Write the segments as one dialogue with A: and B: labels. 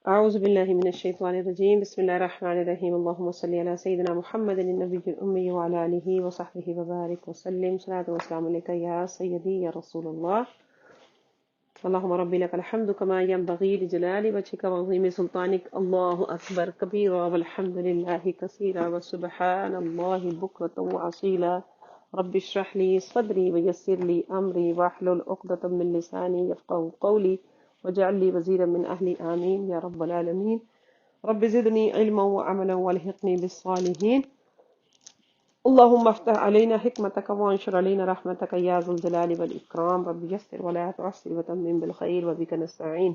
A: أعوذ بالله من الشيطان الرجيم بسم الله الرحمن الرحيم اللهم صل على سيدنا محمد النبي الأمي وعلى آله وصحبه وبارك وسلم صلاة والسلام عليك يا سيدي يا رسول الله اللهم ربي لك الحمد كما ينبغي لجلال وجهك وعظيم سلطانك الله أكبر كبيرا والحمد لله كثيرا وسبحان الله بكرة وأصيلا رب اشرح لي صدري ويسر لي أمري واحلل عقدة من لساني يفقهوا قولي واجعل لي وزيرا من أهلي آمين يا رب العالمين رب زدني علما وعملا والحقني بالصالحين اللهم افتح علينا حكمتك وانشر علينا رحمتك يا ذو الجلال والإكرام رب يسر ولا تعسر وتمم بالخير وبك نستعين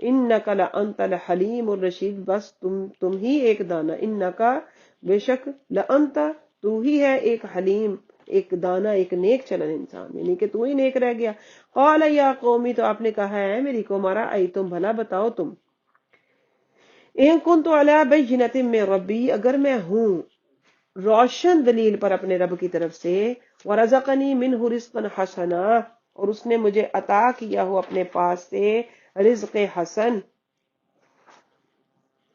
A: انک لانت الحلیم الرشید، بس تم ہی ایک دانا، انک بے شک، لانت تو ہی ہے، ایک حلیم ایک دانا ایک نیک چلن انسان، یعنی کہ تو ہی نیک رہ گیا۔ قال یا قومی، تو آپ نے کہا ہے میری قوم، ارأیتم بھلا بتاؤ تم، ان کنت علی بینۃ من ربی، اگر میں ہوں روشن دلیل پر اپنے رب کی طرف سے، ورزقنی منہ رزقا حسنا، اور اس نے مجھے عطا کیا ہو اپنے پاس سے رزق حسن،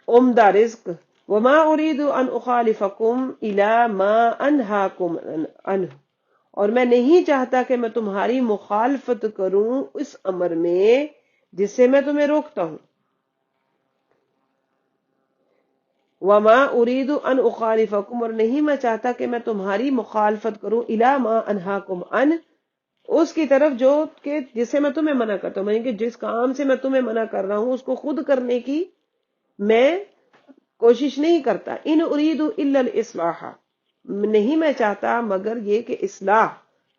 A: عمدہ رزق، وما اريد ان اخالفکم الی ما انہاکم عنہ، اور میں نہیں چاہتا کہ میں تمہاری مخالفت کروں اس امر میں جس سے میں تمہیں روکتا ہوں، وما اريد ان اخالفکم، اور نہیں میں چاہتا کہ میں تمہاری مخالفت کروں الی ما انہاکم عنہ، اس کی طرف جو کہ جس سے میں تمہیں منع کرتا ہوں، یعنی کہ جس کام سے میں تمہیں منع کر رہا ہوں اس کو خود کرنے کی میں کوشش نہیں کرتا۔ ان اريد الا الاصلاح، نہیں میں چاہتا مگر یہ کہ اصلاح،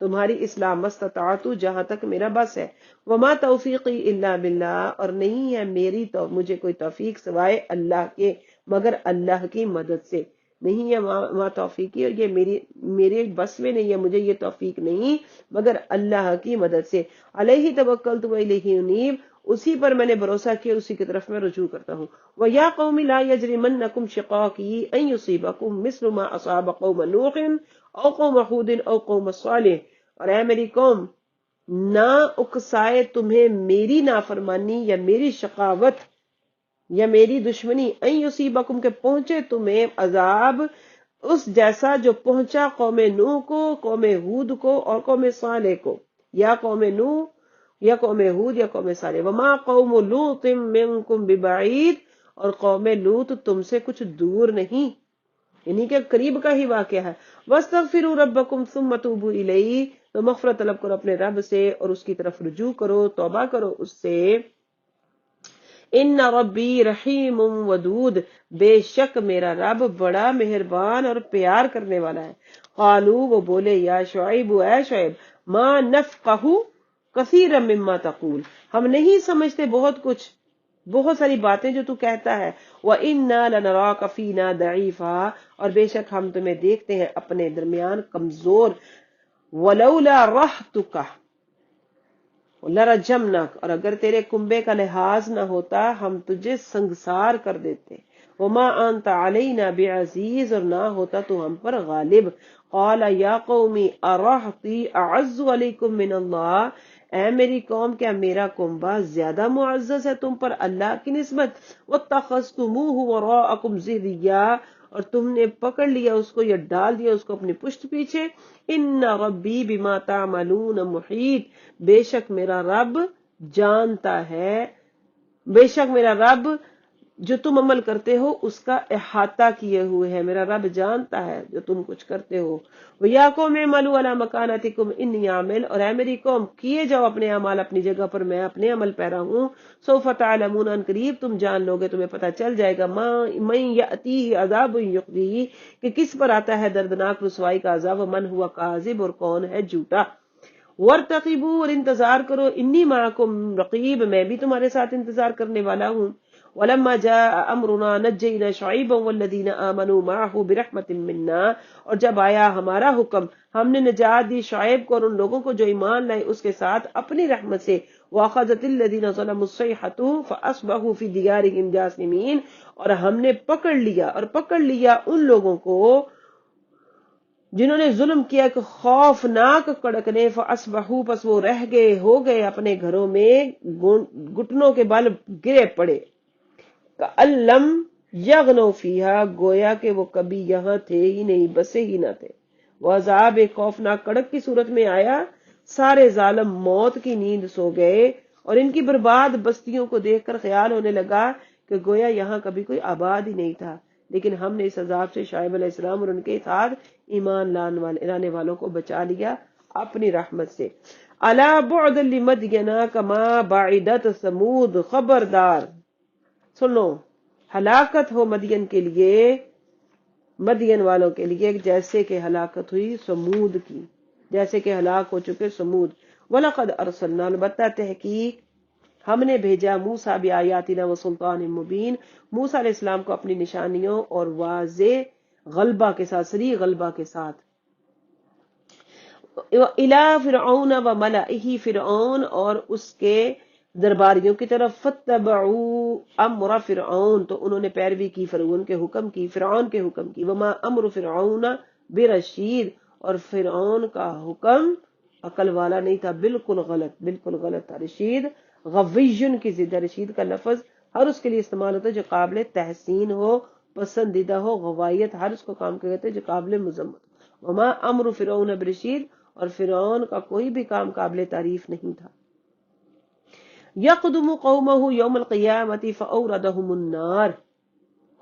A: تمہاری اصلاح، مستطاعت، جہاں تک میرا بس ہے، وما توفیقی الا باللہ، اور نہیں ہے میری تو مجھے کوئی توفیق سوائے اللہ کے، مگر اللہ کی مدد سے، نہیں ہے ما توفیقی، اور یہ میرے بس میں نہیں ہے، مجھے یہ توفیق نہیں مگر اللہ کی مدد سے، علیہ توکلت و الیہ انیب، اسی پر میں نے بھروسہ کیا، اسی کی طرف میں رجوع کرتا ہوں۔ وَيَا قَوْمِ لَا يَجْرِمَنَّكُمْ شِقَاقِي أَن يُصِيبَكُم مِّثْلُ مَا أَصَابَ قَوْمَ نُوحٍ أَوْ قَوْمَ هُودٍ أَوْ قَوْمَ صَالِحٍ، اور اے میری قوم، نہ اکسائے تمہیں میری نافرمانی یا میری شقاوت یا میری دشمنی، ان یصیبکم، کہ پہنچے تمہیں عذاب اس جیسا جو پہنچا قوم نوح کو، قوم ہود کو اور قوم صالح کو، یا قوم نوح یا قوم ہود یا قوم صالح، وما قوم لوط منکم ببعید، اور قوم لوط تم سے کچھ دور نہیں، یعنی کہ قریب کا ہی واقعہ ہے۔ وَاسْتَغْفِرُوا رَبَّكُمْ ثُمَّ تُوبُوا إِلَيْهِ، تو مغفرت طلب کرو اپنے رب سے اور اس کی طرف رجوع کرو، توبہ کرو اس سے۔ ان ربی رحیم ودود، بے شک میرا رب بڑا مہربان اور پیار کرنے والا ہے۔ قالو، وہ بولے، یا شعیب، اے شعیب، ما نفقہ کثیرا مما تقول، ہم نہیں سمجھتے بہت کچھ، بہت ساری باتیں جو تو کہتا ہے، وَإِنَّا لَنَرَاكَ فِينَا ضَعِيفًا، اور بے شک ہم تمہیں دیکھتے ہیں اپنے درمیان کمزور، وَلَوْلَا رَحْتُكَ لَرَجَمْنَاكَ، اور اگر تیرے کنبے کا لحاظ نہ ہوتا ہم تجھے سنگسار کر دیتے، وَمَا أَنْتَ عَلَيْنَا بِعَزِيزٍ، اور نہ ہوتا تو ہم پر غالب۔ قَالَ يَا قَوْمِ أَرَحْتِي أَعَزُّ عَلَيْكُم مِّنَ اللَّهِ، اے میری قوم، کیا میرا کنبہ زیادہ معزز ہے تم پر اللہ کی نسبت؟ وَاتَّخَذْتُمُوهُ وَرَاءَكُمْ ظِهْرِيًّا، اور تم نے پکڑ لیا اس کو یا ڈال دیا اس کو اپنی پشت پیچھے۔ ان ربی بما تعملون محیط، بے شک میرا رب جانتا ہے، بے شک میرا رب جو تم عمل کرتے ہو اس کا احاطہ کیے ہوئے ہے، میرا رب جانتا ہے جو تم کچھ کرتے ہو۔ وَيَا قَوْمِ اعْمَلُوا عَلَىٰ مَكَانَتِكُمْ إِنِّي عَامِلٌ، اور اے میری قوم کیے جاؤ اپنے اعمال اپنی جگہ پر، میں اپنے عمل پیرا ہوں۔ سَوْفَ تَعْلَمُونَ، ان قریب تم جان لوگے، تمہیں پتہ چل جائے گا، مَن يَأْتِيهِ عَذَابٌ يُخْزِيهِ، کہ کس پر آتا ہے دردناک رسوائی کا عذاب، وَمَنْ هُوَ كَاذِبٌ، اور کون ہے جھوٹا۔ وَارْتَقِبُوا، اور انتظار کرو، انی معکم رقیب، میں بھی تمہارے ساتھ انتظار کرنے والا ہوں۔ وَلَمَّا جَاءَ أَمْرُنَا نَجَّيْنَا شُعَيْبًا وَالَّذِينَ آمَنُوا مَعَهُ بِرَحْمَةٍ مِّنَّا، اور جب آیا ہمارا حکم ہم نے نجات دی شعیب کو اور ان لوگوں کو جو ایمان لائے اس کے ساتھ اپنی رحمت سے۔ وَأَخَذَتِ الَّذِينَ ظَلَمُوا الصَّيْحَةُ فَأَصْبَحُوا فِي دِيَارِهِمْ جَاثِمِينَ، اور ہم نے پکڑ لیا ان لوگوں کو جنہوں نے ظلم کیا کہ خوفناک کڑکنے، فَأَصْبَحُوا، پس وہ رہ گئے ہو گئے اپنے گھروں میں گھٹنوں کے بل گرے پڑے، کَأَن لَّمْ یغنوا فیہا، گویا کہ وہ کبھی یہاں تھے ہی نہیں، بسے ہی نہ تھے۔ وہ عذاب ایک خوفناک کڑک کی صورت میں آیا، سارے ظالم موت کی نیند سو گئے، اور ان کی برباد بستیوں کو دیکھ کر خیال ہونے لگا کہ گویا یہاں کبھی کوئی آباد ہی نہیں تھا، لیکن ہم نے اس عذاب سے شعیب علیہ السلام اور ان کے ساتھ ایمان لانے والوں کو بچا لیا اپنی رحمت سے۔ الا بعد لمدین کما بعدت ثمود، خبردار سنو، ہلاکت ہو مدین کے لیے، مدین والوں کے لیے جیسے کہ ہلاکت ہوئی سمود کی، جیسے کہ ہلاک ہو چکے سمود۔ وَلَقَدْ أَرْسَلْنَا، البتہ تحقیق ہم نے بھیجا موسیٰ بآیاتنا و سلطان مبین، موسیٰ علیہ السلام کو اپنی نشانیوں اور واضح غلبہ کے ساتھ، سری غلبہ کے ساتھ، الی فرعون و ملئہ، فرعون اور اس کے درباریوں کی طرف، فتبعوا امر فرعون، تو انہوں نے پیروی کی فرعون کے حکم کی، فرعون کے حکم کی، وما امر فرعون برشید، اور فرعون کا حکم عقل والا نہیں تھا، بالکل غلط، بالکل غلط تھا۔ رشید غویٌ کی ضد ہے، رشید کا لفظ ہر اس کے لیے استعمال ہوتا ہے جو قابل تحسین ہو، پسندیدہ ہو، غوائیت ہر اس کو کام کہتے ہیں جو قابل مذمت ہو۔ وما امر فرعون برشید، اور فرعون کا کوئی بھی کام قابل تعریف نہیں تھا۔ یقدم قومہ یوم القیامت فاوردہم النار،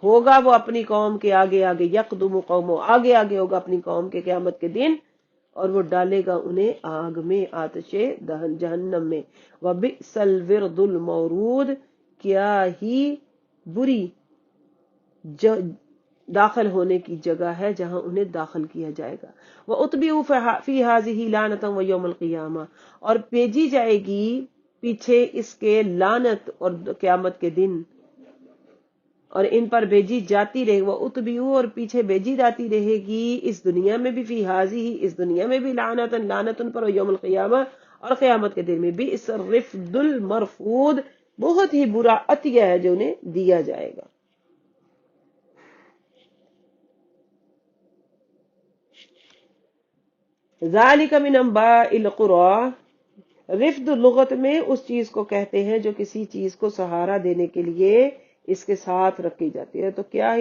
A: ہوگا وہ اپنی قوم کے آگے آگے، یقدم قومہ آگے آگے ہوگا اپنی قوم کے قیامت کے دن، اور وہ ڈالے گا انہیں آگ میں، آتش دہن جہنم میں۔ وبئس الورد المورود، کیا ہی بری داخل ہونے کی جگہ ہے جہاں انہیں داخل کیا جائے گا۔ وَأُتْبِعُوا فِي هَٰذِهِ لَعْنَةً وَيَوْمَ الْقِيَامَةِ، اور بھیجی جائے گی پیچھے اس کے لعنت اور قیامت کے دن، اور ان پر بھیجی جاتی رہے، وَأُتْبِعُوا، اور پیچھے بھیجی جاتی رہے گی اس دنیا میں بھی، فی هَٰذِهِ، اس دنیا میں بھی، لعنتاً لعنت ان پر، وَيَوْمَ الْقِيَامَةِ، اور قیامت کے دن میں بھی۔ بئس الرفد المرفود، بہت ہی برا عطیہ ہے جو انہیں دیا جائے گا۔ ذالک من انباء القری، رفد لغت میں اس چیز کو کہتے ہیں جو کسی چیز کو سہارا دینے کے لیے اس کے ساتھ رکھی جاتی ہے، تو کیا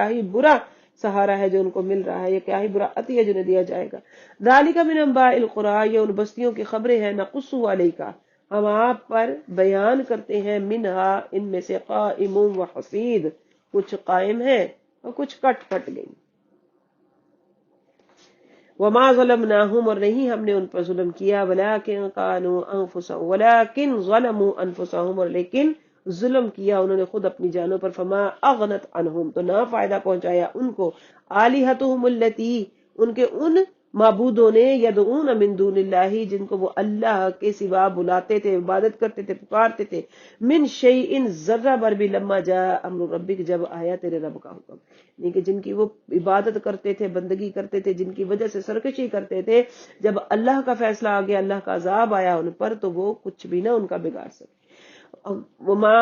A: ہی برا سہارا ہے جو ان کو مل رہا ہے، یا کیا ہی برا عطیہ جو انہیں دیا جائے گا۔ ذالک من انباء القری، یہ ان بستیوں کی خبریں ہیں، نقص علیک، ہم آپ پر بیان کرتے ہیں، منہا، ان میں سے، قائم و حصید، کچھ قائم ہے اور کچھ کٹ گئی۔ وما ظلمناہم، اور نہیں ہم نے ان پر ظلم کیا، ولکن ظلموا انفسہم، اور لیکن ظلم کیا انہوں نے خود اپنی جانوں پر، فما اغنت عنہم، تو نہ فائدہ پہنچایا ان کو، آلہتہم التی، ان کے ان معبودوں نے، یدعون من دون اللہ، جن کو وہ اللہ کے سوا بلاتے تھے، عبادت کرتے تھے، پکارتے تھے، من شیء، ذرہ بر بھی، لما جاء امر ربک، جب آیا تیرے رب کا حکم، یعنی کہ جن کی وہ عبادت کرتے تھے، بندگی کرتے تھے، جن کی وجہ سے سرکشی کرتے تھے، جب اللہ کا فیصلہ آ گیا، اللہ کا عذاب آیا ان پر، تو وہ کچھ بھی نہ ان کا بگاڑ سکے۔ وما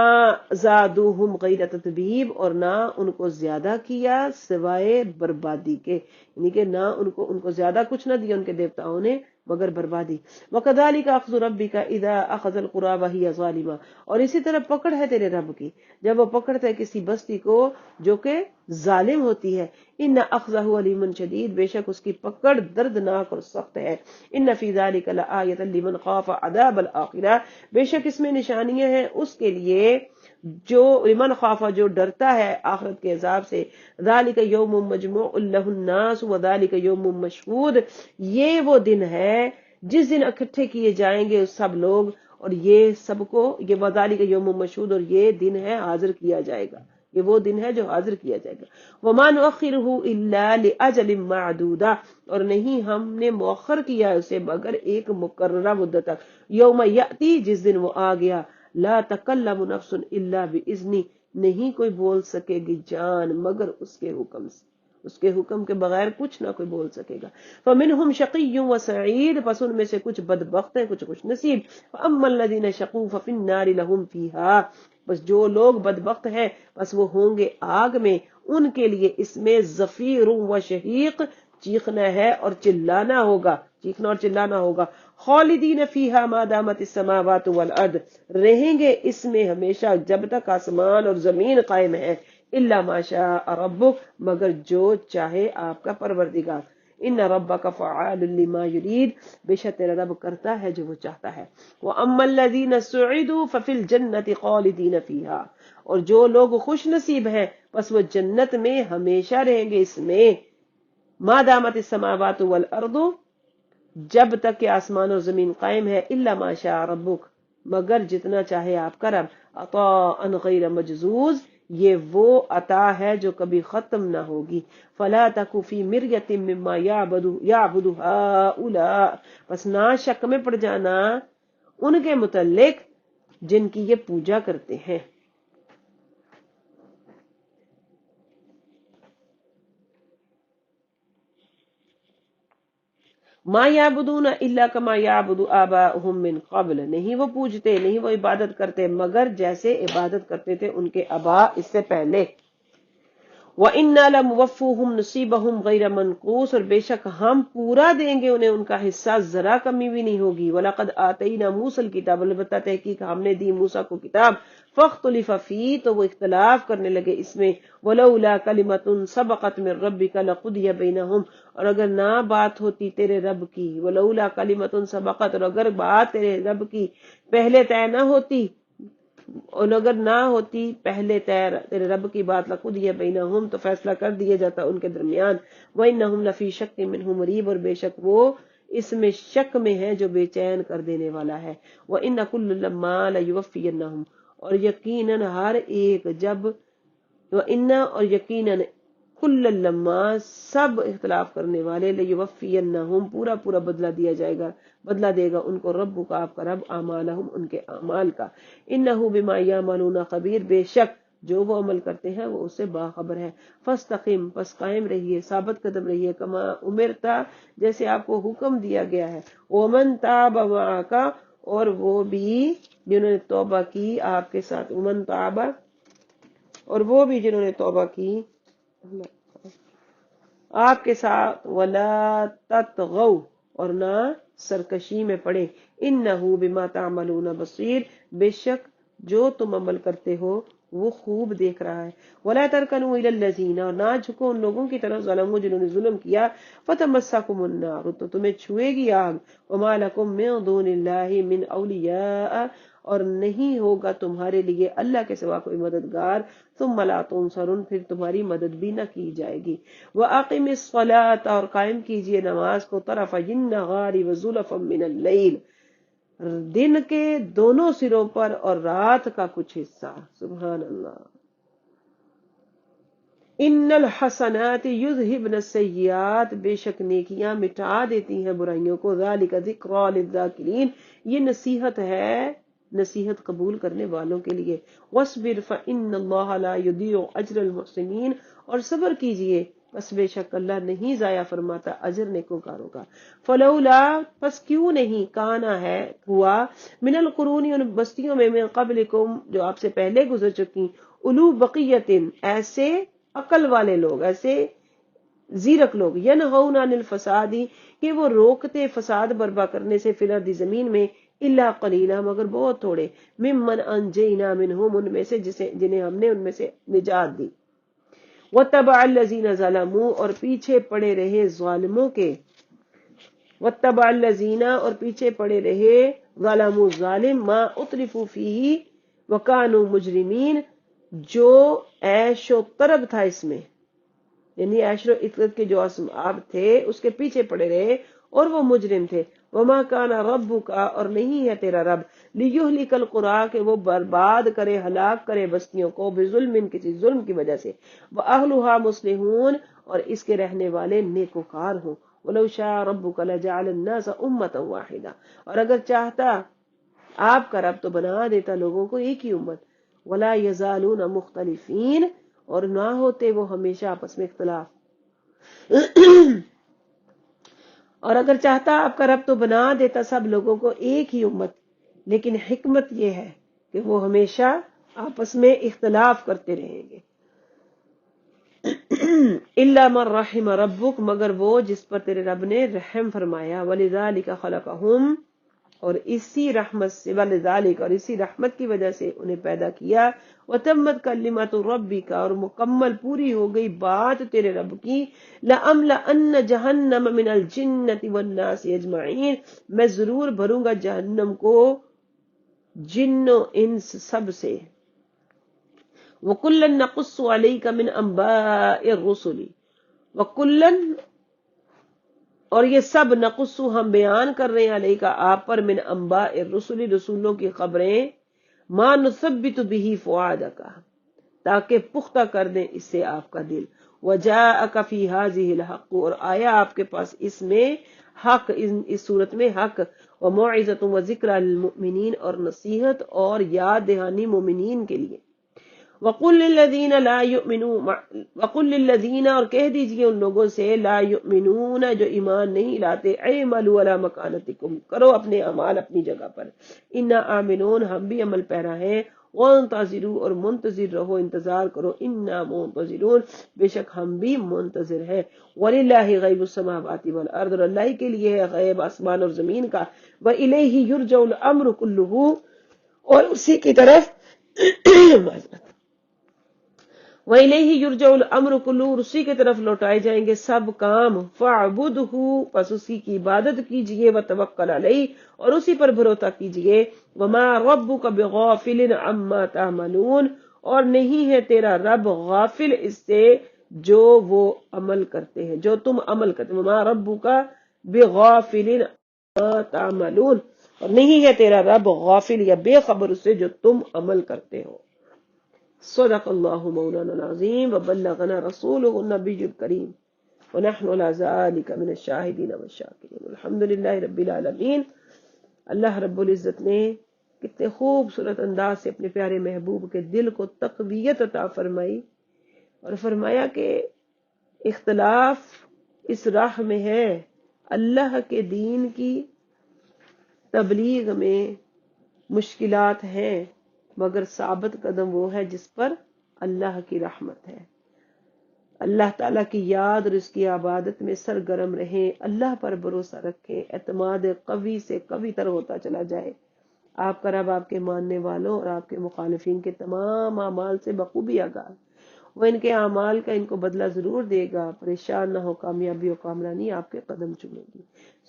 A: زادوہم غیر تتبیب، اور نہ ان کو زیادہ کیا سوائے بربادی کے، یعنی کہ نہ ان کو زیادہ کچھ نہ دیا ان کے دیوتاؤں نے مگر بربادی۔ وَكَذَلِكَ أَخْذُ رَبِّكَ إِذَا أَخَذَ الْقُرَىٰ وَهِيَ ظَالِمَةٌ، اور اسی طرح پکڑ ہے تیرے رب کی جب وہ پکڑتا ہے کسی بستی کو جو کہ ظالم ہوتی ہے، ان اخذہ علیم شدید، بے شک اس کی پکڑ دردناک اور سخت ہے۔ ان فی ذلک لآیۃ لمن خاف عذاب الآخرہ، بے شک اس میں نشانیاں ہیں اس کے لیے جو لمن خاف، جو ڈرتا ہے آخرت کے عذاب سے۔ ذالک یوم مجموع لہ الناس وذالک یوم مشہود، یہ وہ دن ہے جس دن اکٹھے کیے جائیں گے سب لوگ، اور یہ سب کو، یہ وذالک یوم مشہود، اور یہ دن ہے حاضر کیا جائے گا، یہ وہ دن ہے جو حاضر کیا جائے گا۔ وما نؤخرہ الا لاجل معدودہ، اور نہیں ہم نے مؤخر کیا اسے مگر ایک مقررہ مدت تک۔ یوم یاتی، جس دن وہ آ گیا، لا تکلم نفس الا باذنہ، نہیں کوئی بول سکے گی جان مگر اس کے حکم سے، اس کے حکم کے بغیر کچھ نہ کوئی بول سکے گا۔ فمنہم شقی و سعید، پس ان میں سے کچھ بدبخت ہیں کچھ خوش نصیب۔ فاما الذین شقوا ففی النار لہم فیہا، بس جو لوگ بدبخت ہیں بس وہ ہوں گے آگ میں، ان کے لیے اس میں زفیر و شہیق، چیخنا ہے اور چلانا ہوگا، چیخنا اور چلانا ہوگا۔ خالدین فیہا ما دامت السماوات والارض، رہیں گے اس میں ہمیشہ جب تک آسمان اور زمین قائم ہے، الا ما شاء ربک، مگر جو چاہے آپ کا پروردگار۔ ان ربک فعال لما یرید، بے شک تیرا رب کرتا ہے جو وہ چاہتا ہے۔ واما الذین سعدوا ففی الجنۃ خالدین فیہا، اور جو لوگ خوش نصیب ہیں بس وہ جنت میں ہمیشہ رہیں گے اس میں، ما دامت السماوات والارض، جب تک کہ آسمان اور زمین قائم ہے، الا ما شاء ربک، مگر جتنا چاہے آپ کا رب، عطاء غیر مجذوذ، یہ وہ عطا ہے جو کبھی ختم نہ ہوگی۔ فلا تک فی مریۃ مما یعبد ہؤلاء، بس نہ شک میں پڑ جانا ان کے متعلق جن کی یہ پوجا کرتے ہیں۔ ما یعبدون الا کما یعبد آباؤہم من قبل، نہیں وہ پوجتے، نہیں وہ عبادت کرتے مگر جیسے عبادت کرتے تھے ان کے آبا اس سے پہلے۔ وَإِنَّا لَمُوَفُّوهُمْ نَصِيبَهُمْ غَيْرَ مَنْقُوصٍ، اور بے شک ہم پورا دیں گے انہیں ان کا حصہ، ذرا کمی بھی نہیں ہوگی۔ وَلَقَدْ آتَيْنَا مُوسَى الْكِتَابَ، البتہ تحقیق ہم نے دی موسیٰ کو کتاب، فَاخْتُلِفَ فِيهِ، تو وہ اختلاف کرنے لگے اس میں، وَلَوْلَا كَلِمَةٌ سَبَقَتْ مِنْ رَبِّكَ لَقُضِيَ بَيْنَهُمْ، اور اگر نہ بات ہوتی تیرے رب کی، وَلَوْلَا كَلِمَةٌ سَبَقَتْ، اور اگر بات تیرے رب کی پہلے طے نہ ہوتی، اور اگر نہ ہوتی پہلے تیرے رب کی بات، لَقُضِيَ بَيْنَهُمْ، تو فیصلہ کر دیا جاتا ان کے درمیان۔ وَإِنَّهُمْ لَفِي شَكٍّ مِّنْهُ مُرِيبٍ، اور بے شک وہ اس میں شک میں ہے جو بے چین کر دینے والا ہے۔ وَإِنَّ كُلًّا لَمَّا لَيُوَفِّيَنَّهُمْ، اور یقیناً ہر ایک جب، وَإِنَّ اور یقیناً كُلًّا لَمَّا سب اختلاف کرنے والے، لَيُوَفِّيَنَّهُمْ پورا پورا بدلہ دیا جائے گا، بدلہ دے گا ان کو رب کا، آپ کا رب، اعمالہم ان کے اعمال کا۔ انہ بما یعملون خبیر، بے شک جو وہ عمل کرتے ہیں وہ اس سے باخبر ہے۔ فاستقم، پس قائم رہیے، ثابت قدم رہیے، کما امرتا، جیسے آپ کو حکم دیا گیا ہے۔ ومن تاب معک، اور وہ بھی جنہوں نے توبہ کی آپ کے ساتھ، ومن تاب، اور وہ بھی جنہوں نے توبہ کی آپ کے ساتھ، ولا تطغوا، اور نہ سرکشی میں پڑے، انہ بما تعملون بصیر، بے شک جو تم عمل کرتے ہو وہ خوب دیکھ رہا ہے۔ ولا ترکنوا الی الذین، اور نہ جھکو ان لوگوں کی طرف، ظلموا جنہوں نے ظلم کیا، فتمسکم النار، تو تمہیں چھوئے گی آگ، وما لکم من دون اللہ من اولیاء، اور نہیں ہوگا تمہارے لیے اللہ کے سوا کوئی مددگار، ثم لا تنصرون، پھر تمہاری مدد بھی نہ کی جائے گی۔ وَأَقِمِ الصَّلَاةَ، اور قائم کیجئے نماز کو، طرفَيِ النَّهَارِ وَزُلَفًا مِّنَ اللَّيْلِ، دن کے دونوں سروں پر اور رات کا کچھ حصہ۔ سبحان اللہ۔ ان الحسنات یذہبن السیئات، بے شک نیکیاں مٹا دیتی ہیں برائیوں کو، ذالک ذکریٰ للذاکرین، یہ نصیحت ہے نصیحت قبول کرنے والوں کے لیے۔ واصبر فإن اللہ لا یضیع اجر المحسنین، اور صبر کیجئے بس بے شک اللہ نہیں ضائع فرماتا اجر نیکوکاروں کا۔ فلولا، پس کیوں نہیں، کانا ہے ہوا، من القرون، ان بستیوں میں، من قبلکم جو آپ سے پہلے گزر چکی، اولو بقیت، ایسے عقل والے لوگ، ایسے زیرک لوگ، ینہون عن الفساد، کہ وہ روکتے فساد برپا کرنے سے، فی الارض زمین میں، الا قلیلا، مگر بہت تھوڑے، ممن انجینا منہم، ان میں سے جنہیں ہم نے ان میں سے نجات دی۔ واتبع الذین ظلموا، اور پیچھے پڑے رہے ظالموں کے، واتبع الذین، اور پیچھے پڑے رہے ظلموا ظالم، ما اترفوا فیہ وکانوا مجرمین، جو عیش و طرب تھا اس میں، یعنی عیش و عطرت کے جو اسباب تھے اس کے پیچھے پڑے رہے اور وہ مجرم تھے۔ وما کان ربک، اور نہیں ہے تیرا رب، لیہلک القریٰ، کہ وہ برباد کرے، ہلاک کرے بستیوں کو، بظلم، کسی ظلم کی وجہ سے، واہلھا مصلحون، اور اس کے رہنے والے نیکوکار ہوں۔ ولو شاء ربک لجعل الناس امة واحدہ، اور اگر چاہتا آپ کا رب تو بنا دیتا لوگوں کو ایک ہی امت، ولا یزالون مختلفین، اور نہ ہوتے وہ ہمیشہ آپس میں اختلاف، اور اگر چاہتا آپ کا رب تو بنا دیتا سب لوگوں کو ایک ہی امت، لیکن حکمت یہ ہے کہ وہ ہمیشہ آپس میں اختلاف کرتے رہیں گے۔ الا من رحم ربک، مگر وہ جس پر تیرے رب نے رحم فرمایا، ولذالک خلقہم، اور اسی رحمت سے، ولذالک، اور اسی رحمت کی وجہ سے انہیں پیدا کیا، وتمت کلمۃ ربک، اور مکمل پوری ہو گئی بات تیرے رب کی، لأملأن جہنم من الجنۃ والناس اجمعین، میں ضرور بھروں گا جہنم کو جن و انس سب سے، وَكُلًّا نَقُصُّ عَلَيْكَ مِنْ أَنْبَاءِ الرُّسُلِ، وَكُلًّا، اور یہ سب، نقص ہم بیان کر رہے ہیں علیہ کا آپ پر، من انباء الرسل، رسولوں کی خبریں، ما نثبت به فؤادک، تاکہ پختہ کر دیں اس سے آپ کا دل، وجاءک فی ھذہ الحق، اور آیا آپ کے پاس اس میں حق، اس صورت میں حق، وموعظۃ وذکریٰ للمؤمنین، اور نصیحت اور یاد دہانی مومنین کے لیے۔ وقل للذین لا یؤمنون، وقل للذین، اور کہہ دیجئے ان لوگوں سے، لا یؤمنون، جو ایمان نہیں لاتے، اعملوا علی مکانتکم، کرو اپنے اعمال اپنی جگہ پر، انا عاملون، ہم بھی عمل پیرا ہیں، وانتظروا، اور منتظر رہو، انتظار کرو، انا منتظرون، بے شک ہم بھی منتظر ہیں، وللہ غیب السماوات والارض، اور اللہ کے لیے ہے غیب آسمان اور زمین کا، والیہ یرجع الامر کلہ، اور اسی کی طرف معذرت، وَإِلَيْهِ يُرْجَعُ الْأَمْرُ كُلُّهُ، اور اسی کی طرف لوٹائے جائیں گے سب کام، فَاعْبُدْهُ، پس اسی کی عبادت کیجئے، وَتَوَکَّلْ عَلَيْهِ، اور اسی پر بھروسہ کیجئے، وَمَا رَبُّكَ بِغَافِلٍ عَمَّا تَعْمَلُونَ، اور نہیں ہے تیرا رب غافل اس سے جو وہ عمل کرتے ہیں، جو تم عمل کرتے ہیں، وَمَا رَبُّكَ بِغَافِلٍ عَمَّا تَعْمَلُونَ، اور نہیں ہے تیرا رب غافل یا بے خبر اس سے جو تم عمل کرتے ہو۔ صدق اللہ مولانا العظیم وبلغنا رسولہ النبی الکریم ونحن على ذلك من الشاہدین والشاکرین الحمد للہ رب العالمین۔ اللہ رب العزت نے کتنے خوبصورت انداز سے اپنے پیارے محبوب کے دل کو تقویت عطا فرمائی، اور فرمایا کہ اختلاف اس راہ میں ہے، اللہ کے دین کی تبلیغ میں مشکلات ہیں، مگر ثابت قدم وہ ہے جس پر اللہ کی رحمت ہے۔ اللہ تعالیٰ کی یاد اور اس کی عبادت میں سرگرم رہیں، اللہ پر بھروسہ رکھیں، اعتماد قوی سے قوی تر ہوتا چلا جائے۔ آپ کا رب آپ کے ماننے والوں اور آپ کے مخالفین کے تمام اعمال سے بخوبی آگاہ، وہ ان کے اعمال کا ان کو بدلہ ضرور دے گا، پریشان نہ ہو، کامیابی و کامرانی آپ کے قدم چومے گی۔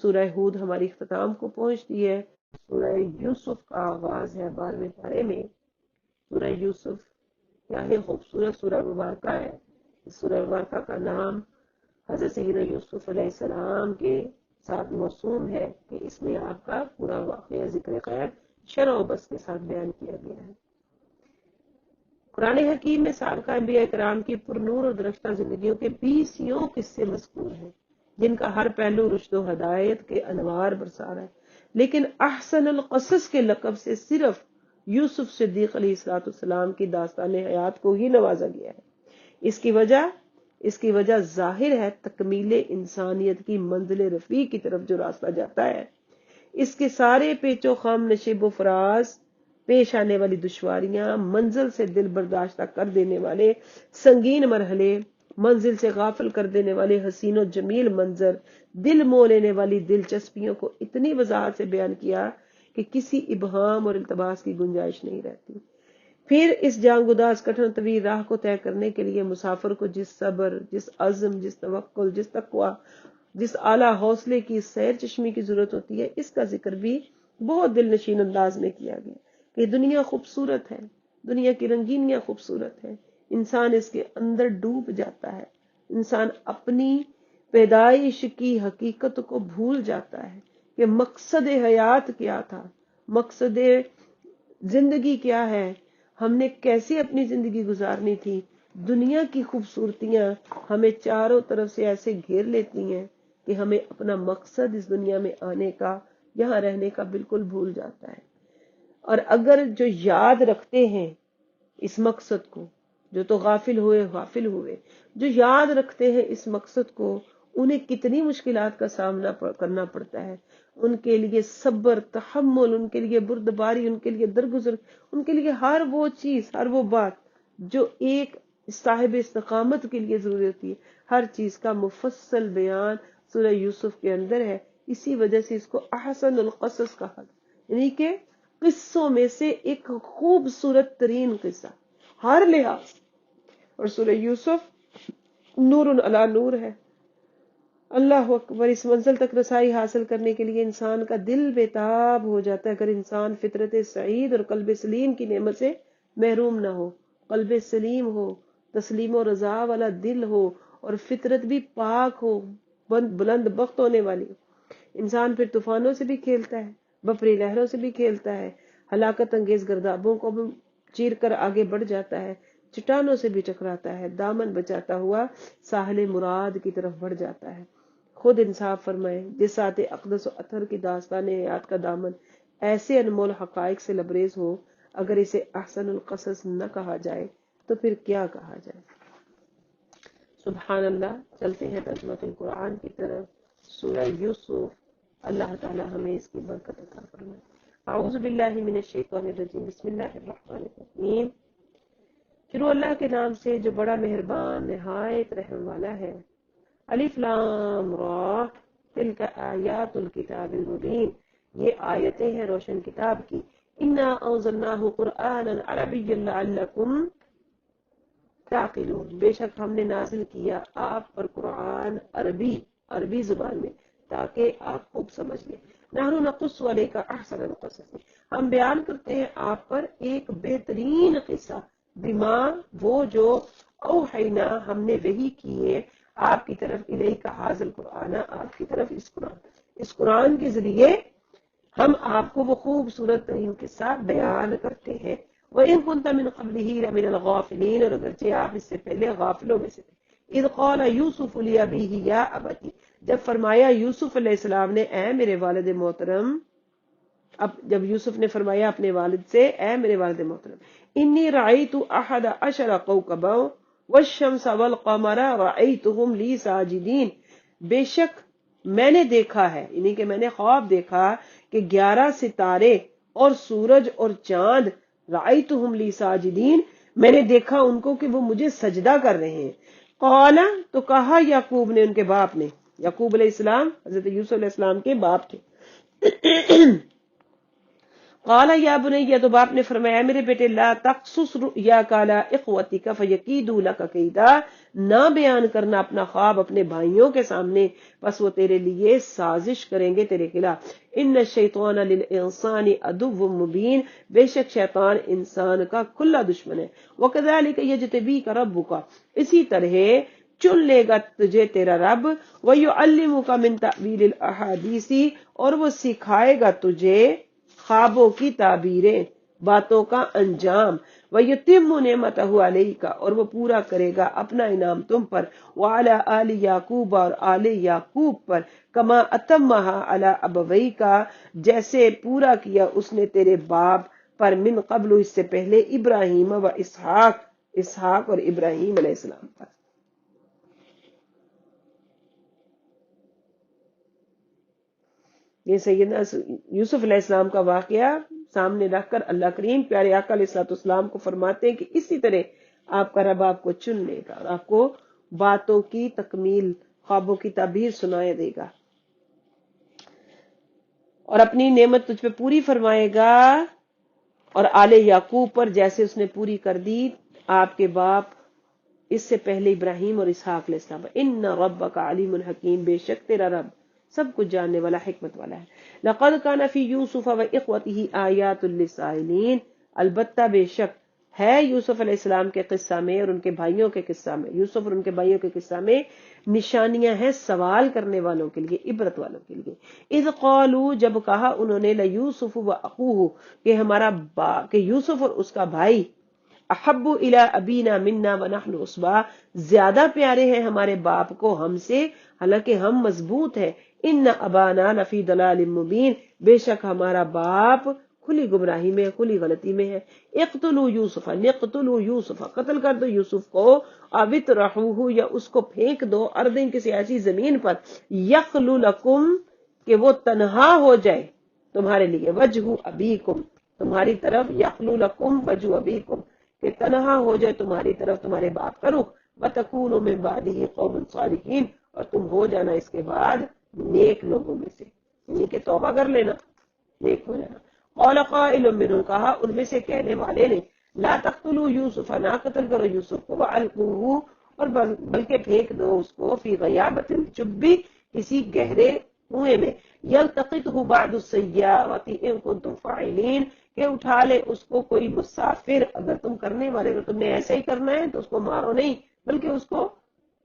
A: سورہ ہود ہماری اختتام کو پہنچتی ہے، سورہ یوسف کا آغاز ہے 12ویں پارے میں۔ سورہ یوسف کیا ہی خوبصورت سورہ مبارکہ ہے، اس سورہ مبارکہ کا نام حضرت سیدنا یوسف علیہ السلام کے ساتھ موسوم ہے کہ اس میں آپ کا پورا واقعہ ذکر خیر شرح و بس کے ساتھ بیان کیا گیا ہے۔ قرآن حکیم میں سابقہ انبیاء کرام کی پرنور اور درختہ زندگیوں کے 20 قصے مذکور ہیں، جن کا ہر پہلو رشد و ہدایت کے انوار برسا رہا ہے، لیکن احسن القصص کے لقب سے صرف یوسف صدیق علیہ السلام کی داستان حیات کو ہی نوازا گیا ہے۔ اس کی وجہ ظاہر ہے تکمیل انسانیت کی منزل رفیع کی طرف جو راستہ جاتا ہے، اس کے سارے پیچ و خم، نشیب و فراز، پیش آنے والی دشواریاں، منزل سے دل برداشتہ کر دینے والے سنگین مرحلے، منزل سے غافل کر دینے والے حسین و جمیل منظر، دل مو لینے والی دلچسپیوں کو اتنی وضاحت سے بیان کیا کہ کسی ابہام اور التباس کی گنجائش نہیں رہتی۔ پھر اس جانگداز کٹھن طویل راہ کو طے کرنے کے لیے مسافر کو جس صبر، جس عزم، جس توکل، جس تقوی، جس اعلیٰ حوصلے کی سیر چشمی کی ضرورت ہوتی ہے، اس کا ذکر بھی بہت دل نشین انداز میں کیا گیا کہ دنیا خوبصورت ہے، دنیا کی رنگینیاں خوبصورت ہے، انسان اس کے اندر ڈوب جاتا ہے، انسان اپنی پیدائش کی حقیقت کو بھول جاتا ہے کہ مقصد حیات کیا تھا، مقصد زندگی کیا ہے، ہم نے کیسے اپنی زندگی گزارنی تھی۔ دنیا کی خوبصورتیاں ہمیں چاروں طرف سے ایسے گھیر لیتی ہیں کہ ہمیں اپنا مقصد اس دنیا میں آنے کا، یہاں رہنے کا بالکل بھول جاتا ہے۔ اور اگر جو یاد رکھتے ہیں اس مقصد کو، جو تو غافل ہوئے، جو یاد رکھتے ہیں اس مقصد کو، انہیں کتنی مشکلات کا سامنا کرنا پڑتا ہے، ان کے لیے صبر، تحمل، ان کے لیے بردباری، ان کے لیے درگزر، ان کے لیے ہر وہ چیز، ہر وہ بات جو ایک صاحب استقامت کے لیے ضروری ہوتی ہے، ہر چیز کا مفصل بیان سورہ یوسف کے اندر ہے۔ اسی وجہ سے اس کو احسن القصص کہا، یعنی کہ قصوں میں سے ایک خوبصورت ترین قصہ ہر لحاظ۔ اور سورہ یوسف نور علی نور ہے۔ اللہ اکبر، اس منزل تک رسائی حاصل کرنے کے لیے انسان کا دل بےتاب ہو جاتا ہے اگر انسان فطرت سعید اور قلب سلیم کی نعمت سے محروم نہ ہو، قلب سلیم ہو، تسلیم و رضا والا دل ہو، اور فطرت بھی پاک ہو، بلند بخت ہونے والی۔ انسان پھر طوفانوں سے بھی کھیلتا ہے، بپری لہروں سے بھی کھیلتا ہے، ہلاکت انگیز گردابوں کو بھی چیر کر آگے بڑھ جاتا ہے، چٹانوں سے بھی ٹکراتا ہے، دامن بچاتا ہوا ساحل مراد کی طرف بڑھ جاتا ہے۔ خود انصاف فرمائے، جس ذات اقدس و اطہر کی داستان حیات کا دامن ایسے انمول حقائق سے لبریز ہو، اگر اسے احسن القصص نہ کہا جائے تو پھر کیا کہا جائے؟ سبحان اللہ۔ چلتے ہیں ترجمہ القرآن کی طرف، سورہ یوسف۔ اللہ تعالی ہمیں اس کی برکت عطا فرمائے۔ اعوذ باللہ من الشیطان الرجیم، بسم اللہ الرحمن الرحیم۔ شروع اللہ کے نام سے جو بڑا مہربان نہایت رحم والا ہے۔ الف لام را، تلک آیات الکتاب المبین، یہ آیتیں ہیں روشن کتاب کی۔ انا انزلناہ قرآنا عربیا لعلکم تعقلون، بے شک ہم نے نازل کیا آپ پر قرآن عربی زبان میں تاکہ آپ خوب سمجھ لیں۔ نحن نقص علیک احسن القصص، ہم بیان کرتے ہیں آپ پر ایک بہترین قصہ، بما وہ جو اوحینا ہم نے وحی کیے آپ کی طرف، الیک ھذا القرآن، آپ کی طرف اس قرآن کے ذریعے ہم آپ کو وہ خوبصورت ترین قصہ بیان کرتے ہیں۔ وَإِن كُنتَ مِن قَبْلِهِ لَمِنَ الْغَافِلِينَ، اور اگرچہ آپ اس سے پہلے غافلوں میں سے تھے۔ اِذْ قَالَ يُوسُفُ لِأَبِيهِ يَا أَبَتِ، جب فرمایا یوسف علیہ السلام نے، اے میرے والد محترم، اب جب یوسف نے فرمایا اپنے والد سے، اے میرے والد محترم، انی رأیت احد عشر کوكبا والشمس والقمر رأیتهم لی ساجدین، بے شک میں نے دیکھا ہے، یعنی کہ میں نے خواب دیکھا کہ 11 ستارے اور سورج اور چاند، رأیتهم لی ساجدین، میں نے دیکھا ان کو کہ وہ مجھے سجدہ کر رہے ہیں۔ قال، تو کہا یعقوب نے، ان کے باپ نے، یعقوب علیہ السلام حضرت یوسف علیہ السلام کے باپ تھے۔ قال یا بنی، تو باپ نے فرمایا میرے بیٹے، لا تقصص رؤیاک علی اخوتک فیکیدوا لک کیدا، نہ بیان کرنا اپنا خواب اپنے بھائیوں کے سامنے، بس وہ تیرے لیے سازش کریں گے تیرے خلاف۔ ان الشیطان للانسان عدو مبین، بے شک شیطان انسان کا کھلا دشمن ہے۔ وکذالک یجتبیک ربک، اسی طرح چن لے گا تجھے تیرا رب، ویعلمک من تأویل الاحادیث، اور وہ سکھائے گا تجھے خوابوں کی تعبیریں، باتوں کا انجام، وَيُتِمُّ نِعْمَتَهُ عَلَيْكَ، اور وہ پورا کرے گا اپنا انعام تم پر، وَعَلَىٰ آلِ یعقوب، اور آل یعقوب پر، کما اتمہا علی ابویک، جیسے پورا کیا اس نے تیرے باپ پر، من قبل، اس سے پہلے، ابراہیم و اسحاق اور ابراہیم علیہ السلام پر۔ یہ سیدنا یوسف علیہ السلام کا واقعہ سامنے رکھ کر اللہ کریم پیارے آقا علیہ الصلوۃ والسلام کو فرماتے ہیں کہ اسی طرح آپ کا رب آپ کو چن لے گا اور آپ کو باتوں کی تکمیل، خوابوں کی تعبیر سنائے دے گا، اور اپنی نعمت تجھ پہ پوری فرمائے گا، اور آل یعقوب پر جیسے اس نے پوری کر دی آپ کے باپ اس سے پہلے ابراہیم اور اسحاق علیہ السلام۔ ان ربک علیم حکیم، بے شک تیرا رب سب کچھ جاننے والا، حکمت والا ہے۔ لقد کان فی یوسف و اخوتہ آیات للسائلین، البتہ بے شک ہے یوسف علیہ السلام کے قصہ میں اور ان کے بھائیوں کے قصہ میں، یوسف اور ان کے بھائیوں کے قصہ میں نشانیاں ہیں سوال کرنے والوں کے لیے، عبرت والوں کے لیے۔ اذ قالوا، جب کہا انہوں نے، لیوسف و اخوہ، کہ یوسف اور اس کا بھائی، احب الی ابینا منا ونحن عصبہ، زیادہ پیارے ہیں ہمارے باپ کو ہم سے حالانکہ ہم مضبوط ہیں۔ ان ابانا لفی ضلال مبین، بے شک ہمارا باپ کھلی گمراہی میں، کھلی غلطی میں ہے۔ اقتلوا یوسف، نقتلوا یوسف، قتل کر دو یوسف کو، او اطرحوہ، یا اس کو پھینک دو، ارضٍ، کسی ایسی زمین پر، یخل لکم، کہ وہ تنہا ہو جائے تمہارے لیے، وجہ ابیکم، تمہاری طرف، یخل لکم وجہ ابیکم، کہ تنہا ہو جائے تمہاری طرف تمہارے باپ کا رخ، وَتَكُونُوا مِن بَعْدِهِ قَوْمًا صَالِحِينَ، اور تم ہو جانا اس کے بعد نیک لوگوں میں سے، یعنی کہ توبہ کر لینا، نیک ہو جانا۔ قَالَ قَائِلٌ مِّنْهُمْ، کہا ان میں سے کہنے والے نے، لَا تَقْتُلُوا يُوسُفَ، نہ قتل کرو یوسف کو، وَأَلْقُوهُ، اور بلکہ پھینک دو اس کو، فی غیابۃ، چپ بھی، کسی گہرے کنویں میں، یلتقطہ بعض السیارۃ ان کنتم فاعلین، کہ اٹھا لے اس کو کوئی مسافر اگر تم کرنے والے، اگر تم نے ایسا ہی کرنا ہے تو اس کو مارو نہیں بلکہ اس کو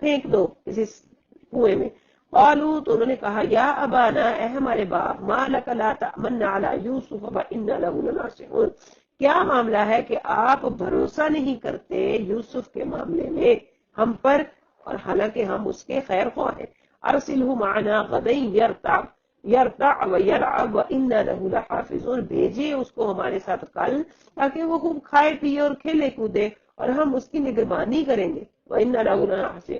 A: پھینک دو کسی کنویں میں۔ قالوا، تو انہوں نے کہا، یا ابانا، اے ہمارے باپ، ما لک لا تأمنا علی یوسف وانا لہ لناصحون، کیا معاملہ ہے کہ آپ بھروسہ نہیں کرتے یوسف کے معاملے میں ہم پر، اور حالانکہ ہم اس کے خیر خواہ ہیں. ارسلہ معنا غدا یرتع ویلعب وانا له لحافظون، بھیجیے اس کو ہمارے ساتھ کل تاکہ وہ خوب کھائے پیے اور کھیلے کودے اور ہم اس کی نگربانی کریں گے. وانا له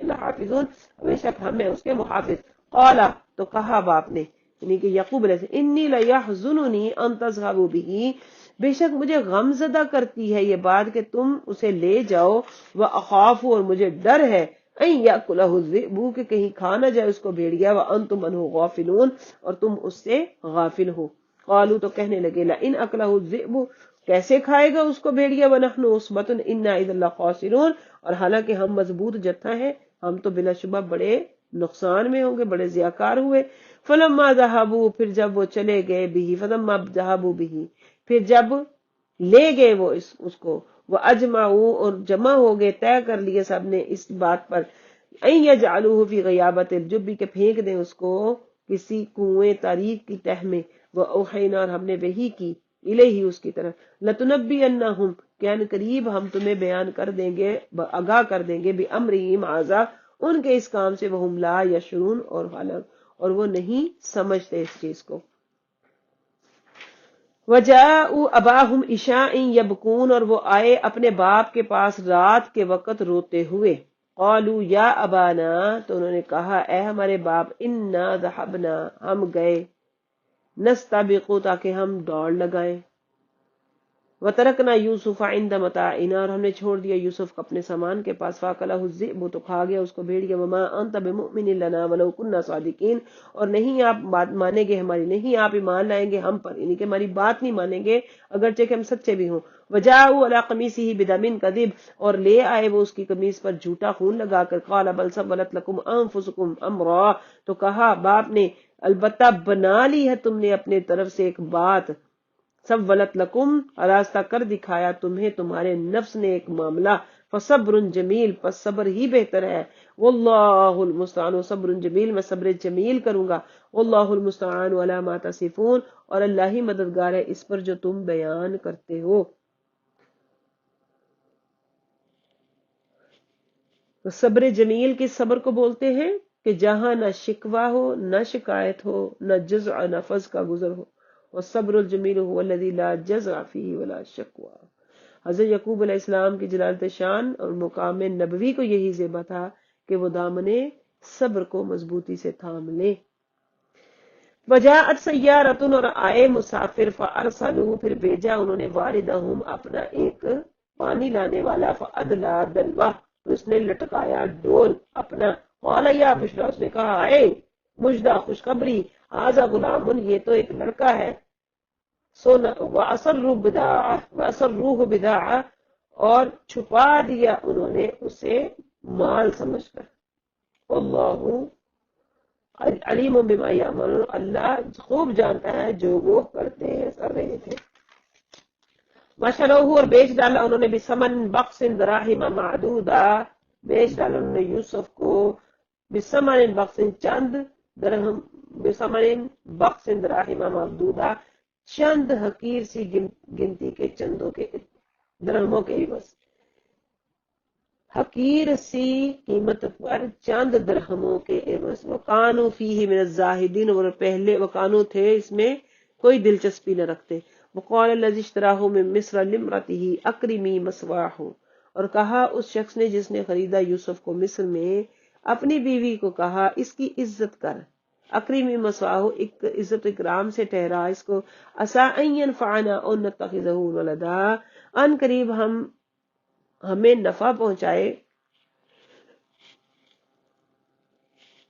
A: لحافظون، بے شک ہم ہیں اس کے محافظ. قال، تو کہا باپ نے یعنی کہ یعقوب علیہ السلام، انی لیحزننی ان تذهبوا به، بے شک مجھے غم زدہ کرتی ہے یہ بات کہ تم اسے لے جاؤ. واخاف، اور مجھے ڈر ہے ان یاکلہ الذئب، کہ کہیں کھا نہ جائے اس کو بھیڑیا. وانتم عنہ غافلون، اور تم اس سے غافل ہو. قالوا، تو کہنے لگے لئن اکلہ الذئب، کیسے کھائے گا اس کو بھیڑیا. ونحن عصبۃ انا اذا لخاسرون، اور حالانکہ ہم مضبوط جتھا ہیں ہم تو بلا شبہ بڑے نقصان میں ہوں گے، بڑے ضیاءکار ہوئے. فلما ذهبوا، پھر جب وہ چلے گئے بھی، فلما ذهبوا به، پھر جب لے گئے وہ اس کو، وہ اجمعوا، اور جمع ہو گئے، طے کر لیے سب نے اس بات پر، ان یجعلوه فی غیابۃ الجب، کہ پھینک دیں اس کو کسی کنویں تاریک کی تہ میں. واوحینا، اور ہم نے وحی کی، الیہ، اس کی طرف، لتنبئنہم، کہ ان قریب ہم تمہیں بیان کر دیں گے، آگاہ کر دیں گے، بامرہم ھذا، ان کے اس کام سے، وہم لا یشعرون، اور وہ نہیں سمجھتے اس چیز کو. وجاءوا اباہم عشاء یبکون، اور وہ آئے اپنے باپ کے پاس رات کے وقت روتے ہوئے. قالوا یا ابانا، تو انہوں نے کہا اے ہمارے باپ، انا ذهبنا، ہم گئے، نستبق، تاکہ ہم دوڑ لگائیں. وترکنا یوسف عند متاعنا، اور ہم نے چھوڑ دیا یوسف کو اپنے سامان کے پاس. فاکلہ الذئب، تو کھا گیا اس کو بھیڑیا. وما انت بمؤمن لنا ولو كنا صادقین، اور نہیں آپ بات مانیں گے ہماری، نہیں آپ ایمان لائیں گے ہم پر، یعنی کہ ہماری بات نہیں مانیں گے اگرچہ کہ ہم سچے بھی ہوں. وجاءوا علی قمیصہ بدم کذب، اور لے آئے وہ اس کی قمیص پر جھوٹا خون لگا کر. قال بل سولت لكم انفسكم امرا، تو کہا باپ نے البتہ بنا لی ہے تم نے اپنے طرف سے ایک بات. سولت لکم، راستہ کر دکھایا تمہیں تمہارے نفس نے ایک معاملہ. فصبر جمیل، پس صبر ہی بہتر ہے. واللہ المستعان، صبر جمیل، میں صبر جمیل کروں گا. واللہ المستعان علی ما تصفون، اور اللہ ہی مددگار ہے اس پر جو تم بیان کرتے ہو. تو صبر جمیل کس صبر کو بولتے ہیں کہ جہاں نہ شکوہ ہو، نہ شکایت ہو، نہ جزع نفس کا گزر ہو. والصبر الجمیل هو الذي لا جزع فيه ولا شکوہ. حضرت یعقوب علیہ السلام کی جلالت شان اور مقام نبوی کو یہی زیبا تھا کہ وہ دامنے صبر کو مضبوطی سے تھام لے. وجاءت سیارۃ، اور آئے مسافر. فارسلوا، پھر بھیجا انہوں نے، واردہم، اپنا ایک پانی لانے والا. فادلی دلوہ، اس نے لٹکایا ڈول اپنا. قال یا بشرا، اس نے کہا اے مجدہ، خوشخبری. ھذا غلام، یہ تو ایک لڑکا ہے. وَأَسَرُّوهُ بِضَاعَةً، اور چھپا دیا انہوں نے اسے مال سمجھ کر. اللہ علیم بما یعملون، اللہ خوب جانتا ہے جو وہ کرتے ہیں، کر رہے تھے. وَشَرَوْهُ، اور بیچ ڈالا انہوں نے، بِثَمَنٍ بَخْسٍ دَرَاهِمَ مَعْدُودَةٍ، بیچ ڈالا انہوں نے یوسف کو، بِثَمَنٍ بَخْسٍ، چند درہم، بِثَمَنٍ بَخْسٍ دَرَاهِمَ مَعْدُودَةٍ، چند حقیر سی گنتی کے چندوں کے درہموں کے عوض. حقیر سی قیمت پر چند درہموں کے عوض. وَقَانُوا فِيهِ مِنَ الزَّاهِدِينَ، اور پہلے وقانو تھے اس میں کوئی دلچسپی نہ رکھتے. وَقَالَ الَّذِي اشْتَرَاهُ مِن مِصْرَ لِامْرَأَتِهِ أَكْرِمِي مَثْوَاهُ، اور کہا اس شخص نے جس نے خریدا یوسف کو مصر میں، اپنی بیوی کو کہا اس کی عزت کر. اکریمی مسواہ، ایک عزت اکرام سے ٹھہرا اس کو. عسیٰ ان ینفعنا او نتخذہ ولدا، ان قریب ہمیں نفع پہنچائے.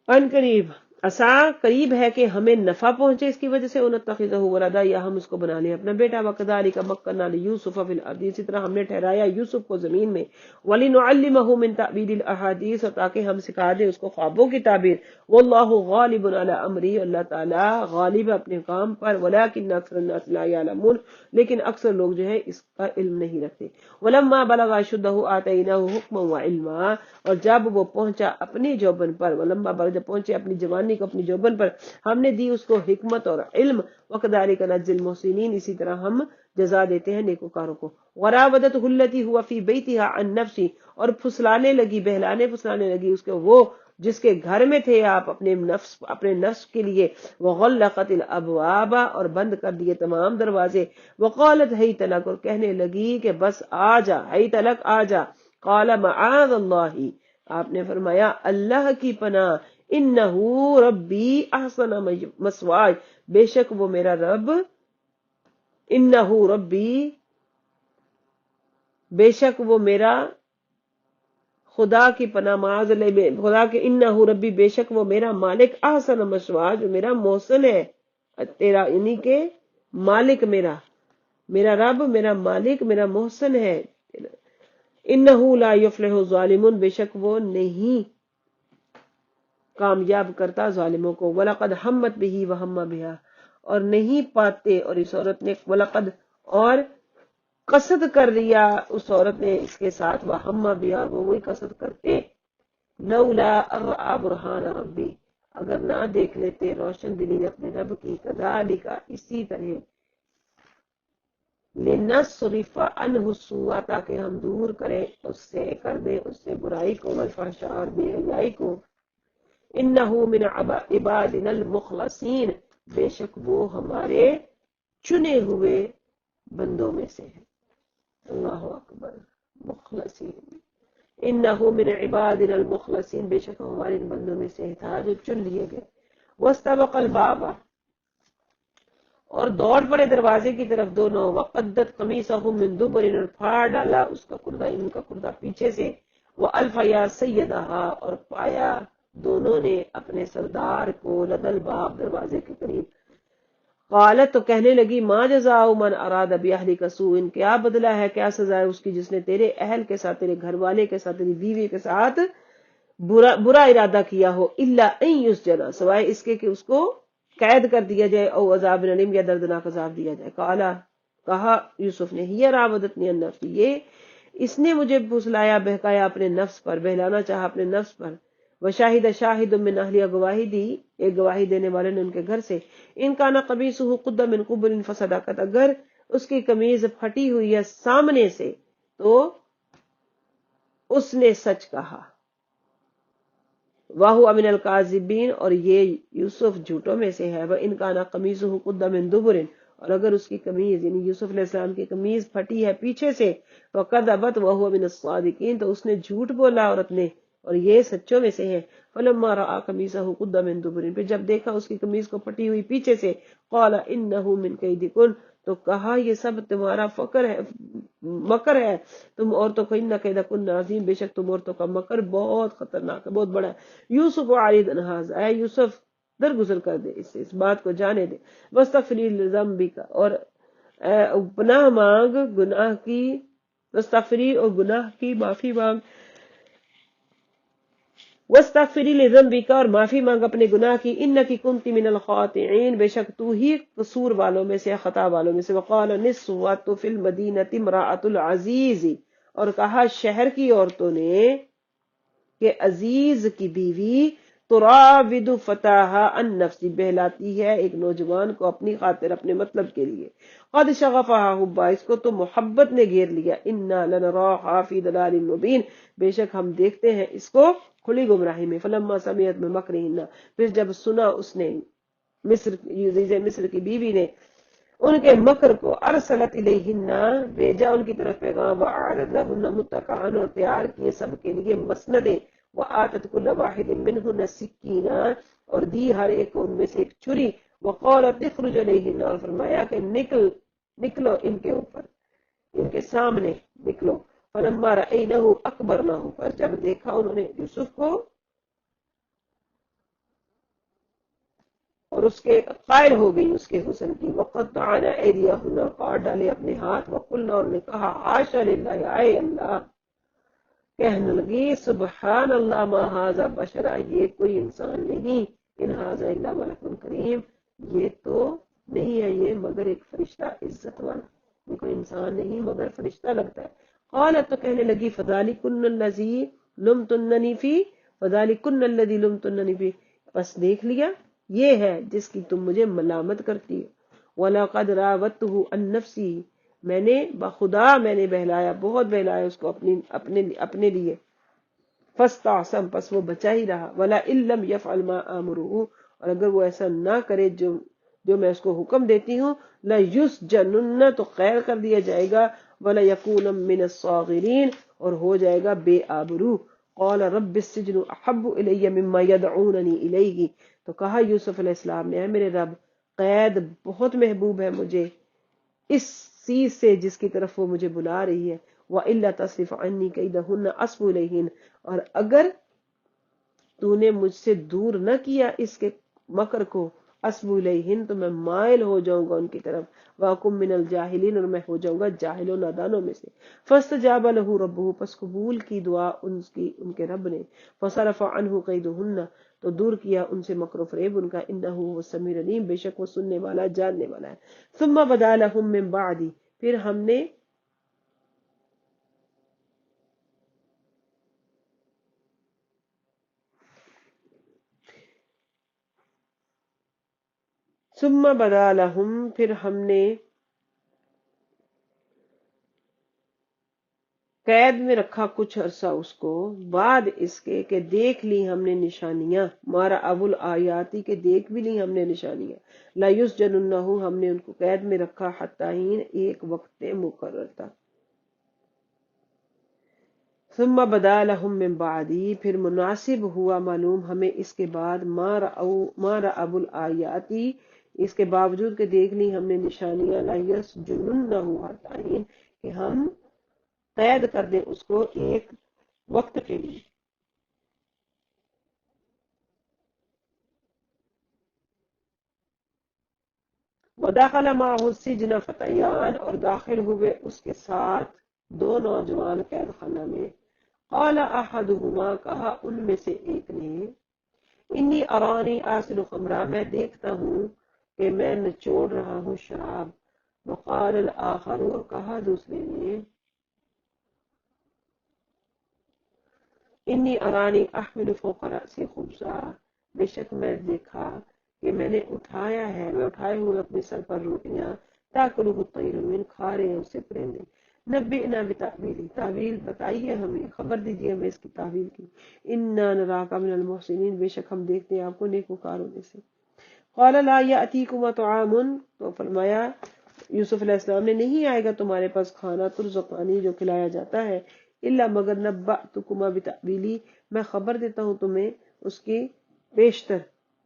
A: ان قریب، عسیٰ قریب ہے کہ ہمیں نفع پہنچے اس کی وجہ سے. نتخذہ ولدا، یا ہم اس کو بنا لیں اپنا بیٹا. وکذالک مکننا لیوسف فی الارض، اسی طرح ہم نے ٹھہرایا یوسف کو زمین میں. ولنعلمہ من تأویل الاحادیث، اور تاکہ ہم سکھا دیں اس کو خوابوں کی تعبیر. واللہ غالب علی امری، اللہ تعالی غالب ہے اپنے کام پر. ولکن اکثر الناس لا یعلمون، لیکن اکثر لوگ جو ہے اس کا علم نہیں رکھتے. ولما بلغ اشدہ آتیناہ حکما وعلما، اور جب وہ پہنچا اپنی جوبن پر، ولما بلغ، جب پہنچے اپنی جوانی جوانی کو اپنی جوبن پر، ہم نے دی اس کو حکمت اور علم، وکذالک نجزی المحسنین، اسی طرح ہم جزا دیتے ہیں نیکوکاروں کو۔ وراودته التی هو فی بیتها عن نفسی، اور پھسلانے لگی، بہلانے پھسلانے لگی اس کو وہ جس کے گھر میں تھے آپ، اپنے نفس کے لیے، وغلقت الابواب، اور بند کر دیے تمام دروازے، وقالت ہیت لک، اور کہنے لگی کہ بس آ جا، ہیت لک آ جا، قال معاذ اللہ، آپ نے فرمایا اللہ کی پناہ، انہو ربی احسن مثواي، بے شک وہ میرا رب، انہو ربی، بے شک وہ میرا، خدا کی پناہ، معاذ اللہ، خدا کے، انہو ربی، بے شک وہ میرا مالک، احسن مثواي، جو میرا محسن ہے، تیرا یعنی کہ مالک، میرا رب، میرا مالک، میرا محسن ہے۔ انہو لا یفلح الظالمون، بے شک وہ نہیں کامیاب کرتا ظالموں کو۔ وَلَقَدْ ہمت بِهِ وَهَمَّ بِهَا، اور نہیں پاتے، اور اس عورت نے، وَلَقَدْ، اور قصد کر لیا اس عورت نے اس کے ساتھ، وَهَمَّ بِهَا، وہ وہی قصد کرتے، لولا اَرْأَى بُرْهَانَ رَبِّ، اگر نہ دیکھ لیتے روشن دلی اپنے رب کی، كَذَلِكَ، اسی طرح، لِنَصْرِفَ عَنْهُ السُّوءَ، تاکہ ہم دور کریں اس سے، کر دیں اس سے برائی کو، والفحشاء، اور بے حیائی کو، انہو من عبادنا المخلصین، بے شک وہ ہمارے چنے ہوئے بندوں میں سے ہے۔ اللہ اکبر، مخلصین، انہو من عبادنا المخلصین، بے شک ہمارے ان بندوں میں سے تھا جو چن لیے گئے۔ واستبق الباب، اور دوڑ پڑے دروازے کی طرف دونوں، وقدت قمیصہ من دبر، اور پھاڑ ڈالا اس کا کردہ، ان کا کردہ پیچھے سے، وَأَلْفَ يَا سَيَّدَهَا، اور پایا دونوں نے اپنے سردار کو، لدل باب، دروازے کے قریب۔ قالت، تو کہنے لگی، ما جزاء من اراد بأہلک سوء، کیا بدلہ ہے، کیا سزا ہے اس کی جس نے تیرے اہل کے ساتھ، تیرے گھر والے کے ساتھ، تیری بیوی کے ساتھ برا ارادہ کیا ہو، الا ان یسجن، سوائے اس کے کہ اس کو قید کر دیا جائے، او عذاب علیم، یا دردناک عذاب دیا جائے۔ کہا یوسف نے، ہی راودتنی عن نفسی، یہ اس نے مجھے پھسلایا، بہکایا اپنے نفس پر، بہلانا چاہا اپنے نفس پر۔ وشاہد شاہد من اہلیہ، گواہی دی ایک گواہی دینے والے نے ان کے گھر سے، ان کان قمیصہ قد من قبل فصدقت، اگر اس کی قمیض پھٹی ہوئی ہے سامنے سے تو اس نے سچ کہا، وَهُوَ مِنَ الْكَاذِبِينَ، اور یہ یوسف جھوٹوں میں سے ہے، وَإِنْ كَانَ قَمِيصُهُ قُدَّ مِن دُبُرٍ، اور اگر اس کی قمیض یعنی یوسف علیہ السلام کی قمیض پھٹی ہے پیچھے سے، وَكَذَبَتْ وَهُوَ مِنَ الصَّادِقِينَ، تو اس نے جھوٹ بولا عورت نے اور یہ سچوں میں سے ہے۔ فَلَمَّا رَأَىٰ قَمِيصَهُ قُدَّ مِن دُبُرٍ، پھر جب دیکھا اس کی قمیض کو پھٹی ہوئی پیچھے سے، قَالَ إِنَّهُ مِن كَيْدِكُنَّ، تو کہا یہ سب تمہارا مکر ہے تم عورتوں کو، إِنَّ كَيْدَكُنَّ عَظِيمٌ، بے شک تم عورتوں کا مکر بہت خطرناک ہے، بہت بڑا ہے۔ یوسف عارض عن ھذا، اے یوسف درگزر کر دے اس سے، اس بات کو جانے دے۔ واستغفری لذنبک، اور پناہ مانگ گناہ کی، واستغفری، اور گناہ کی معافی مانگ، واستغفری لذنبک، اور معافی مانگ اپنے گناہ کی، انکی کنت من الخاطئین، بے شک تو ہی قصور والوں میں سے، خطا والوں میں سے۔ وقال نسوۃ فی المدینۃ امرأۃ العزیز، اور کہا شہر کی عورتوں نے کہ عزیز کی بیوی، تراود فتاحا عن نفسی، بہلاتی ہے ایک نوجوان کو اپنی خاطر، اپنے مطلب کے لیے، قد شغفہا حبا، اس کو تو محبت نے گھیر لیا، انا لنراہا فی ضلال مبین، بے شک ہم دیکھتے ہیں اس کو کھلی گمراہی میں۔ فلما سمعت بمکرہن، پھر جب سنا اس نے مصر کی بیوی نے ان کے مکر کو، ارسلت الیہن، بھیجا ان کی طرف پیغام، وأعدت لہن متکئا، اور تیار کیے سب کے لیے مسندیں، وآتت کل واحد منہن سکینا، اور دی ہر ایک ان میں سے ایک چھری، وقالت اخرج علیہن، اور فرمایا کہ نکلو ان کے اوپر، ان کے سامنے نکلو۔ فلما رأینہ اکبرنہ، پر جب دیکھا انہوں نے یوسف کو اور اس کے قائل ہو گئی اس کے حسن کی، وقطعن ایدیہن، کاٹ ڈالے اپنے ہاتھ، وقلنا، اور نے کہا، حاشا للہ، اے اللہ، کہنے لگی سبحان اللہ، ما ھذا بشرا، یہ کوئی انسان نہیں، ان ھذا الا ملک کریم، یہ تو نہیں ہے یہ مگر ایک فرشتہ عزت والا، یہ کوئی انسان نہیں مگر فرشتہ لگتا ہے۔ قالت، تو کہنے لگی، فذلکن الذی لمتننی فی، فذلکن الذی لمتننی فی، بس دیکھ لیا یہ ہے جس کی تم مجھے ملامت کرتی ہو۔ وَلَقَدْ رَاوَدتُّهُ عَن نَفْسِهِ میں نے بہلایا، بہت بہلایا اس کو اپنے لیے۔ فَاسْتَعْصَمَ پس وہ بچا ہی رہا۔ وَلَئِن لَّمْ يَفْعَلْ مَا آمُرُهُ اور اگر وہ ایسا نہ کرے جو میں اس کو حکم دیتی ہوں، لَيُسْجَنُنَّ تو قید کر دیا جائے گا، وَلَيَكُونَ مِنَ الصَّاغِرِينَ اور ہو جائے گا بے آبرو۔ قال رب السجن احب الی مما يدعوننی الیہ تو کہا یوسف علیہ السلام نے، اے میرے رب قید بہت محبوب ہے مجھے اس چیز سے جس کی طرف وہ مجھے بلا رہی ہے۔ وَإِلَّا تَصْرِفْ عَنِّي كَيْدَهُنَّ أَصْبُ إِلَيْهِنَّ اور اگر تو نے مجھ سے دور نہ کیا اس کے مکر کو، اسبو الیہن تو میں مائل ہو جاؤں گا ان کی طرف، واکم من الجاہلین اور میں ہو جاؤں گا جاہل و نادانوں میں سے۔ فاستجاب لہ ربہ پس قبول کی دعا ان کے رب نے، فصرف عنہ قیدہن تو دور کیا ان سے مکر و فریب ان کا، انہ هو السمیع العلیم بے شک وہ سننے والا جاننے والا ہے۔ ثم بدا لہم من بعد پھر ہم نے ثم بدا لہم پھر ہم نے قید میں رکھا کچھ عرصہ اس کو، بعد اس کے کہ دیکھ لی ہم نے نشانیاں، مارا ابو الآیاتی کے دیکھ بھی لی ہم نے نشانیاں، لا یسجننہ ہم نے ان کو قید میں رکھا حتی حین ایک وقت مقرر تھا۔ ثم بدا لہم من بعدی پھر مناسب ہوا معلوم ہمیں اس کے بعد، مارا ابو الآیاتی اس کے باوجود کہ دیکھ لی ہم نے نشانیاں، لا یسجننہ حتی حین کہ ہم قید کر دیں اس کو ایک وقت کے لیے۔ وَدَخَلَ مَعَهُ السِّجْنَ فَتَيَّانِ اور داخل ہوئے اس کے ساتھ دو نوجوان قید خانہ میں۔ قال احدهما کہا ان میں سے ایک نے، انی ارانی آصر خمرہ میں دیکھتا ہوں کہ میں نچوڑ رہا ہوں شراب۔ وقال الآخر اور کہا دوسرے نے، انی ارانی احمل فوق رأسی خبزہ بے شک میں دیکھا کہ میں نے اٹھایا ہے، میں اٹھائے ہوئے اپنے سر پر روٹیاں، تاکلہ الطیر من کھا رہے ہیں اسے پرندے۔ نبئنا بتأویلہ تعویل بتائیے ہمیں، خبر دیجیے ہمیں اس کی تعویل کی۔ انا نراک من المحسنین بے شک ہم دیکھتے ہیں آپ کو نیکوکاروں میں سے۔ قال لا یأتیکما طعام تو فرمایا یوسف علیہ السلام نے، نہیں آئے گا تمہارے پاس کھانا، ترزقانی جو کھلایا جاتا ہے، الا مگر نبأتکما بتأویلی میں خبر دیتا ہوں تمہیں اس کی بیشتر،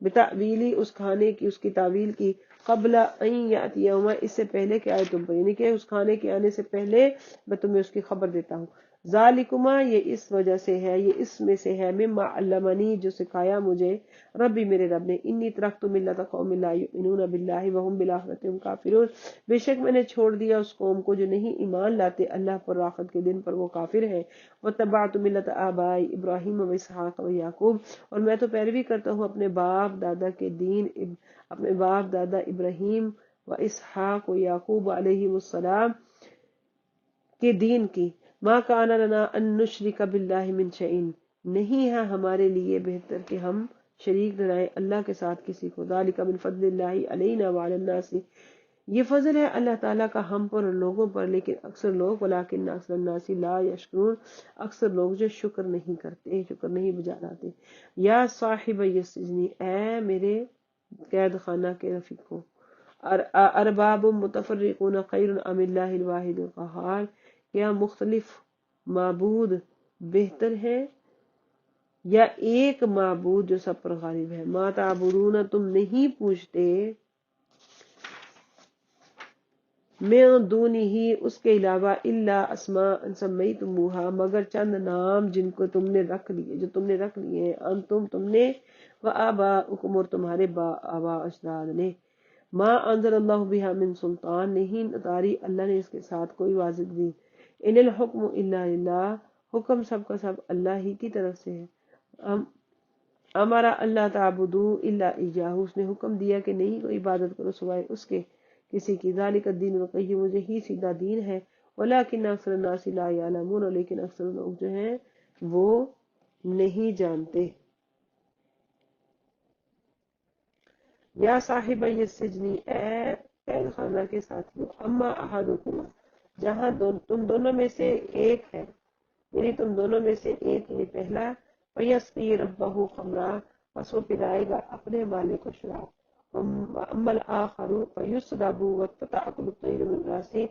A: بتأویلی اس کھانے کی، اس کی تعویل کی، قبل ان یأتیہما اس سے پہلے کہ آئے تم پر، یعنی کہ اس کھانے کے آنے سے پہلے میں تمہیں اس کی خبر دیتا ہوں۔ ذالکما یہ اس وجہ سے ہے، یہ اس میں سے ہے، مما علمنی جو سکھایا مجھے ربی میرے رب نے، انی ترکت ملت قوم لا یؤمنون باللہ وهم بالآخرۃ هم کافرون بے شک میں نے چھوڑ دیا اس قوم کو جو نہیں ایمان لاتے اللہ پر آخرت کے دن پر وہ کافر ہے۔ وتبعت ملت آبائی ابراہیم و اسحاق و یعقوب اور میں تو پیروی کرتا ہوں اپنے باپ دادا کے دین، اپنے باپ دادا ابراہیم و اسحاق و یعقوب علیہ السلام کے دین کی۔ ما کان لنا ان نشرک باللہ من شیء نہیں ہے ہمارے لیے بہتر کہ ہم شریک ٹھہرائیں اللہ کے ساتھ کسی کو، ذالک من فضل اللہ علینا وعلی الناس یہ فضل ہے اللہ تعالیٰ کا ہم پر اور لوگوں پر، لیکن اکثر لوگ ولکن اکثر الناس لا یشکرون اکثر لوگ جو شکر نہیں کرتے، شکر نہیں بجا لاتے۔ یا صاحب السجن اے میرے قید خانہ کے رفیقوں، ارباب متفرقون خیر ام اللہ الواحد القہار کیا مختلف معبود بہتر ہے یا ایک معبود جو سب پر غالب ہے۔ ما تعبدون تم نہیں پوچھتے، من دونہ اس کے علاوہ، الا اسماء سمیتموہا مگر چند نام جن کو تم نے رکھ لیے، جو تم نے رکھ لیے ہیں، انتم تم نے، و آباؤکم اور تمہارے آباء اجداد نے، ما انزل اللہ بہا من سلطان نہیں اتاری اللہ نے اس کے ساتھ کوئی واضح دین، ان الحکم الا للہ حکم سب کا سب اللہ ہی کی طرف سے ہے۔ ہمارا اللہ تعبدو الا ایاہ اس نے حکم دیا کہ نہیں کوئی عبادت کرو سوائے اس کے کسی کی، ذالک الدین القیم یہی سیدھا دین ہے، ولکن اکثر الناس لا یعلمون لیکن اکثر لوگ جو ہیں وہ نہیں جانتے۔ یا صاحب یہ سجنی، اے قید خانہ کے ساتھیوں، اما احدکما، جہاں تم دونوں میں سے ایک ہے، یعنی تم دونوں میں سے ایک یعنی پہلا، فیسقی ربہ خمرا، پس وہ پلائے گا اپنے مالک کو شراب، اما الاخر فیسلب وتأکل الطیر من راسہ،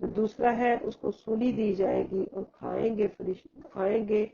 A: دوسرا ہے اس کو سولی دی جائے گی اور کھائیں گے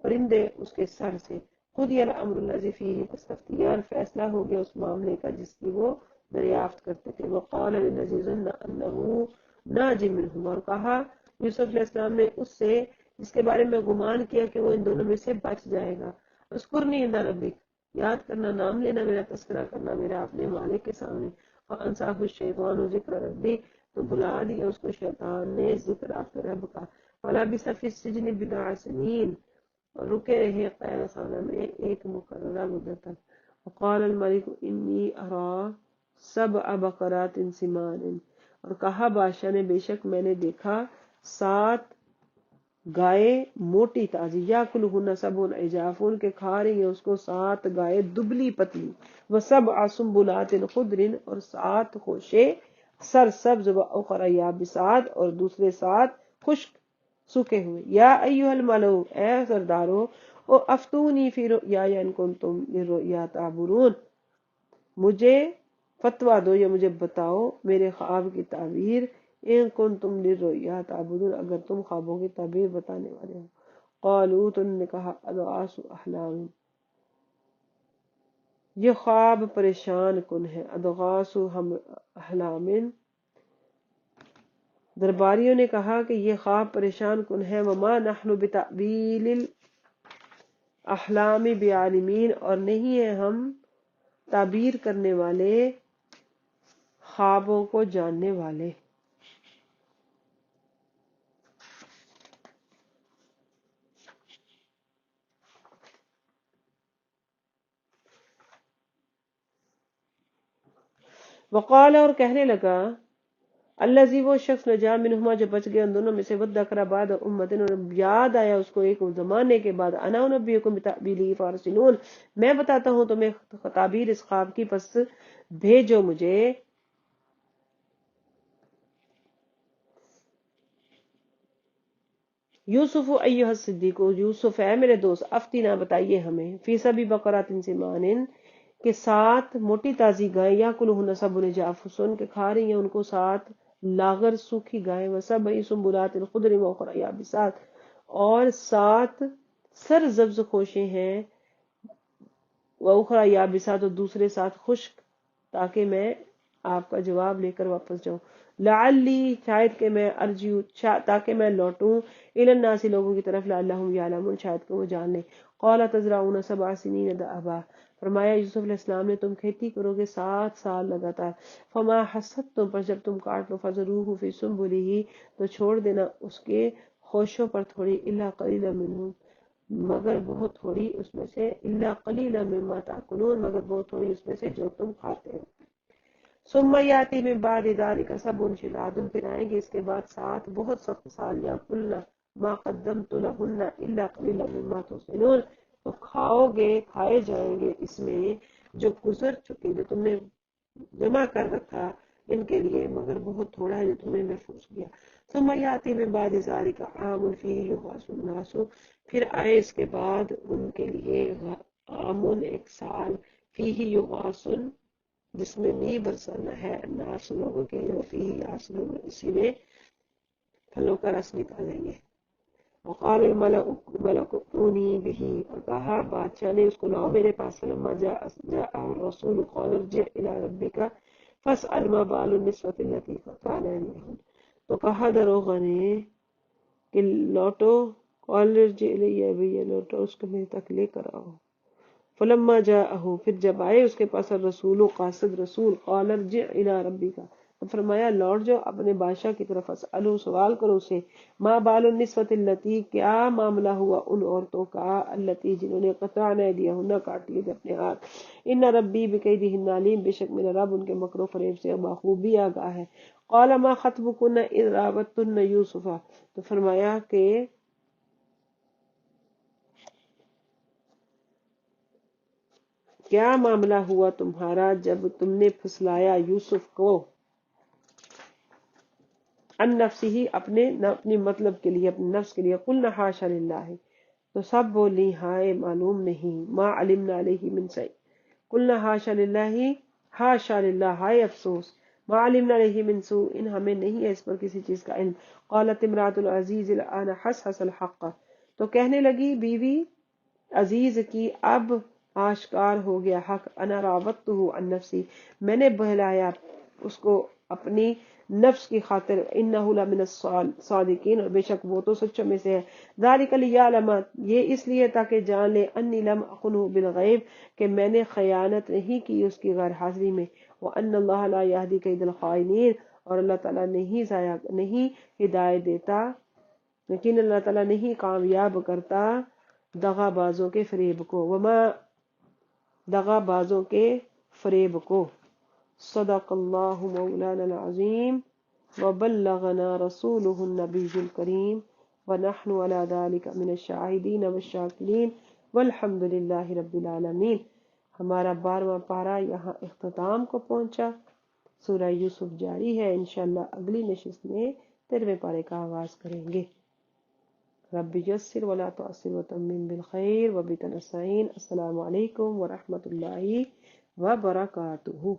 A: پرندے اس کے سر سے، قضی الامر الذی فیہ تستفتیان، فیصلہ ہو گیا اس معاملے کا جس کی وہ دریافت کرتے تھے، وقال للذی ظن انہ ناج منہما، اور کہا یوسف علیہ السلام نے اس سے جس کے بارے میں گمان کیا کہ وہ ان دونوں میں سے بچ جائے گا، اذکرنی عند ربک، یاد کرنا، نام لینا میرا، تذکرہ کرنا میرا اپنے مالک کے سامنے، فانساہ الشیطان ذکر ربی، تو بلا دیا اس کو شیطان نے ذکر اپنے رب کا، فلبث فی السجن بضع سنین، اور رکے رہے قید خانہ میں ایک مقررہ مدت تک، وقال الملک انی ارا سبع بقرات سمان، اور کہا بادشاہ نے بے شک میں نے دیکھا 7 گائے موٹی تازی، یاکلہن سبع عجاف، ان کے کھا رہی ہیں اس کو 7 گائے دبلی پتلی، وسبع سنبلات خضر، اور 7 خوشے سرسبز، واخر یابسات، اور دوسرے 7 خشک سوکھے ہوئے، یا ایھا الملؤ، اے سردارو، او افتونی فی رؤیایا ان کنتم للرؤیا تعبرون، مجھے فتویٰ دو یا مجھے بتاؤ میرے خواب کی تعبیر، ان کنتم للرؤیا تعبرون، اگر تم خوابوں کی تعبیر بتانے والے ہو، قالوا، تو انہوں نے کہا اضغاث احلام، یہ خواب پریشان کن ہے، اضغاث احلام، درباریوں نے کہا کہ یہ خواب پریشان کن ہے، وما نحن بتأویل الاحلام بعالمین، اور نہیں ہے ہم تعبیر کرنے والے خوابوں کو جاننے والے، وقال، اور کہنے لگا، الذی، وہ شخص، نجا منہما، جو بچ گیا ان دونوں میں سے، وذکر بعد امت، اور یاد آیا اس کو ایک زمانے کے بعد، انا انبئکم بتأویلہ فارسلون، میں بتاتا ہوں تمہیں تعبیر اس خواب کی، پس بھیجو مجھے، یوسف ایھا الصدیق، یوسف ہے میرے دوست، افتینا، بتائیے ہمیں، فی سبع بقرات سمان، کے 7 موٹی تازی گائیں، یاکلہن سبع عجاف، کے کھا رہی ہیں ان کو 7 لاغر سوکھی گائیں، وسبع سنبلات خضر واخر یابسات، اور 7 سرسبز خوشے ہیں، واخر یابسات، اور دوسرے 7 خشک، تاکہ میں آپ کا جواب لے کر واپس جاؤں، لعلی، شاید کہ میں ارجو، تاکہ میں لوٹوں، الی الناس، لوگوں کی طرف، لعلہم یعلمون، شاید کہ وہ جان لیں، قال تزرعون 7 سنین دأبا، فرمایا یوسف علیہ السلام نے تم کھیتی کرو گے 7 سال لگاتار، فما حصدتم، پر جب تم کاٹ لو، فذروہ فی سنبلہ، تو چھوڑ دینا اس کے خوشوں پر تھوڑی، الا قلیلا منہ، مگر بہت تھوڑی اس میں سے، الا قلیلا مما تاکلون، مگر بہت تھوڑی اس میں سے جو تم کھاتے ہو، ثم یاتی من بعد ذلک سبع شداد، پھر آئیں گے اس کے بعد 7 بہت سخت سال، یاکلن ما قدمت لہن الا قلیلا مما تحصنون، تو کھائے جائیں گے اس میں جو گزر چکے، جو تم نے جمع کر رکھا ان کے لیے، مگر بہت تھوڑا ہے جو تم نے محفوظ کیا، ثم یاتی من بعد ذلک عام فیہ یغاث الناس، پھر آئے اس کے بعد ان کے لیے عام، ایک سال، فیہ یغاث، جس میں بھی برسانا ہے، الناس، لوگوں کے لیے، فیہ یاسلون، اسی میں پھلوں کا رس نکالیں گے، وقال الملک ائتونی بہ، اور کہا بادشاہ نے اس کو لاؤ میرے پاس، فلما جاء الرسول قال ارجع الی ربک فاسأل ما بال النسوة التي قطعن أيديهن، تو کہا دروغہ نے کہ لوٹو، قال ارجع الی، بھیا لوٹو، اس کو میرے تک لے کر آؤ، فلما جاءہ، پھر جب آئے اس کے پاس، الرسول، قاصد رسول، قال ارجع الی ربک، تو فرمایا لوٹ جاؤ اپنے بادشاہ کی طرف، اسألو، سوال کرو اسے، ما بال النسوة التي، کیا معاملہ ہوا ان عورتوں کا، التي، جنہوں نے قطعن ایدیہن، کاٹ لیے تھے اپنے ہاتھ، ان ربی بکیدہن علیم، بے شک میرا رب ان کے مکر و فریب سے بخوبی آگاہ ہے، قال ما خطبکن اذ راوتن یوسف، تو فرمایا کہ کیا معاملہ ہوا تمہارا جب تم نے پھسلایا یوسف کو ان نفسی ہی اپنی مطلب کے لیے، اپنے نفس کے لیے، قلنا حاشا للہ، تو سب بولی ہائے معلوم نہیں، ما علمنا علیہ من شیء، قلنا حاشا للہ، حاشا للہ، ہائے افسوس، ما علمنا علیہ من سوء، ہمیں نہیں ہے اس پر کسی چیز کا علم۔ قالت امرأۃ العزیز الآن حصحص الحق، تو کہنے لگی بیوی عزیز کی اب آشکار ہو گیا حق، انا راودتہ عن نفسی، میں نے بہلایا اس کو اپنی نفس کی خاطر، انہ لمن الصادقین، اور بے شک وہ تو سچوں میں سے ہے، ذالک لیعلم، یہ اس لیے تاکہ جان لے، انی لم اخنہ بالغیب، کہ میں نے خیانت نہیں کی اس کی غیر حاضری میں، وان اللہ لا یہدی کید الخائنین، اور اللہ تعالیٰ نہیں ہدایت دیتا، لیکن اللہ تعالیٰ نہیں کامیاب کرتا دغا بازوں کے فریب کو، وما دغا بازوں کے فریب کو۔ صدق اللہ مولانا العظیم وبلغنا رسولہ النبی الکریم ونحن علی ذلک من الشاہدین والشاکرین والحمد للہ رب العالمین۔ ہمارا 12واں پارہ یہاں اختتام کو پہنچا، سورہ یوسف جاری ہے، انشاءاللہ اگلی نشست میں 13ویں پارے کا آغاز کریں گے۔ رب یسر ولا تعسر وتمم بالخیر وبک نستعین۔ السلام علیکم ورحمۃ اللہ وبرکاتہ۔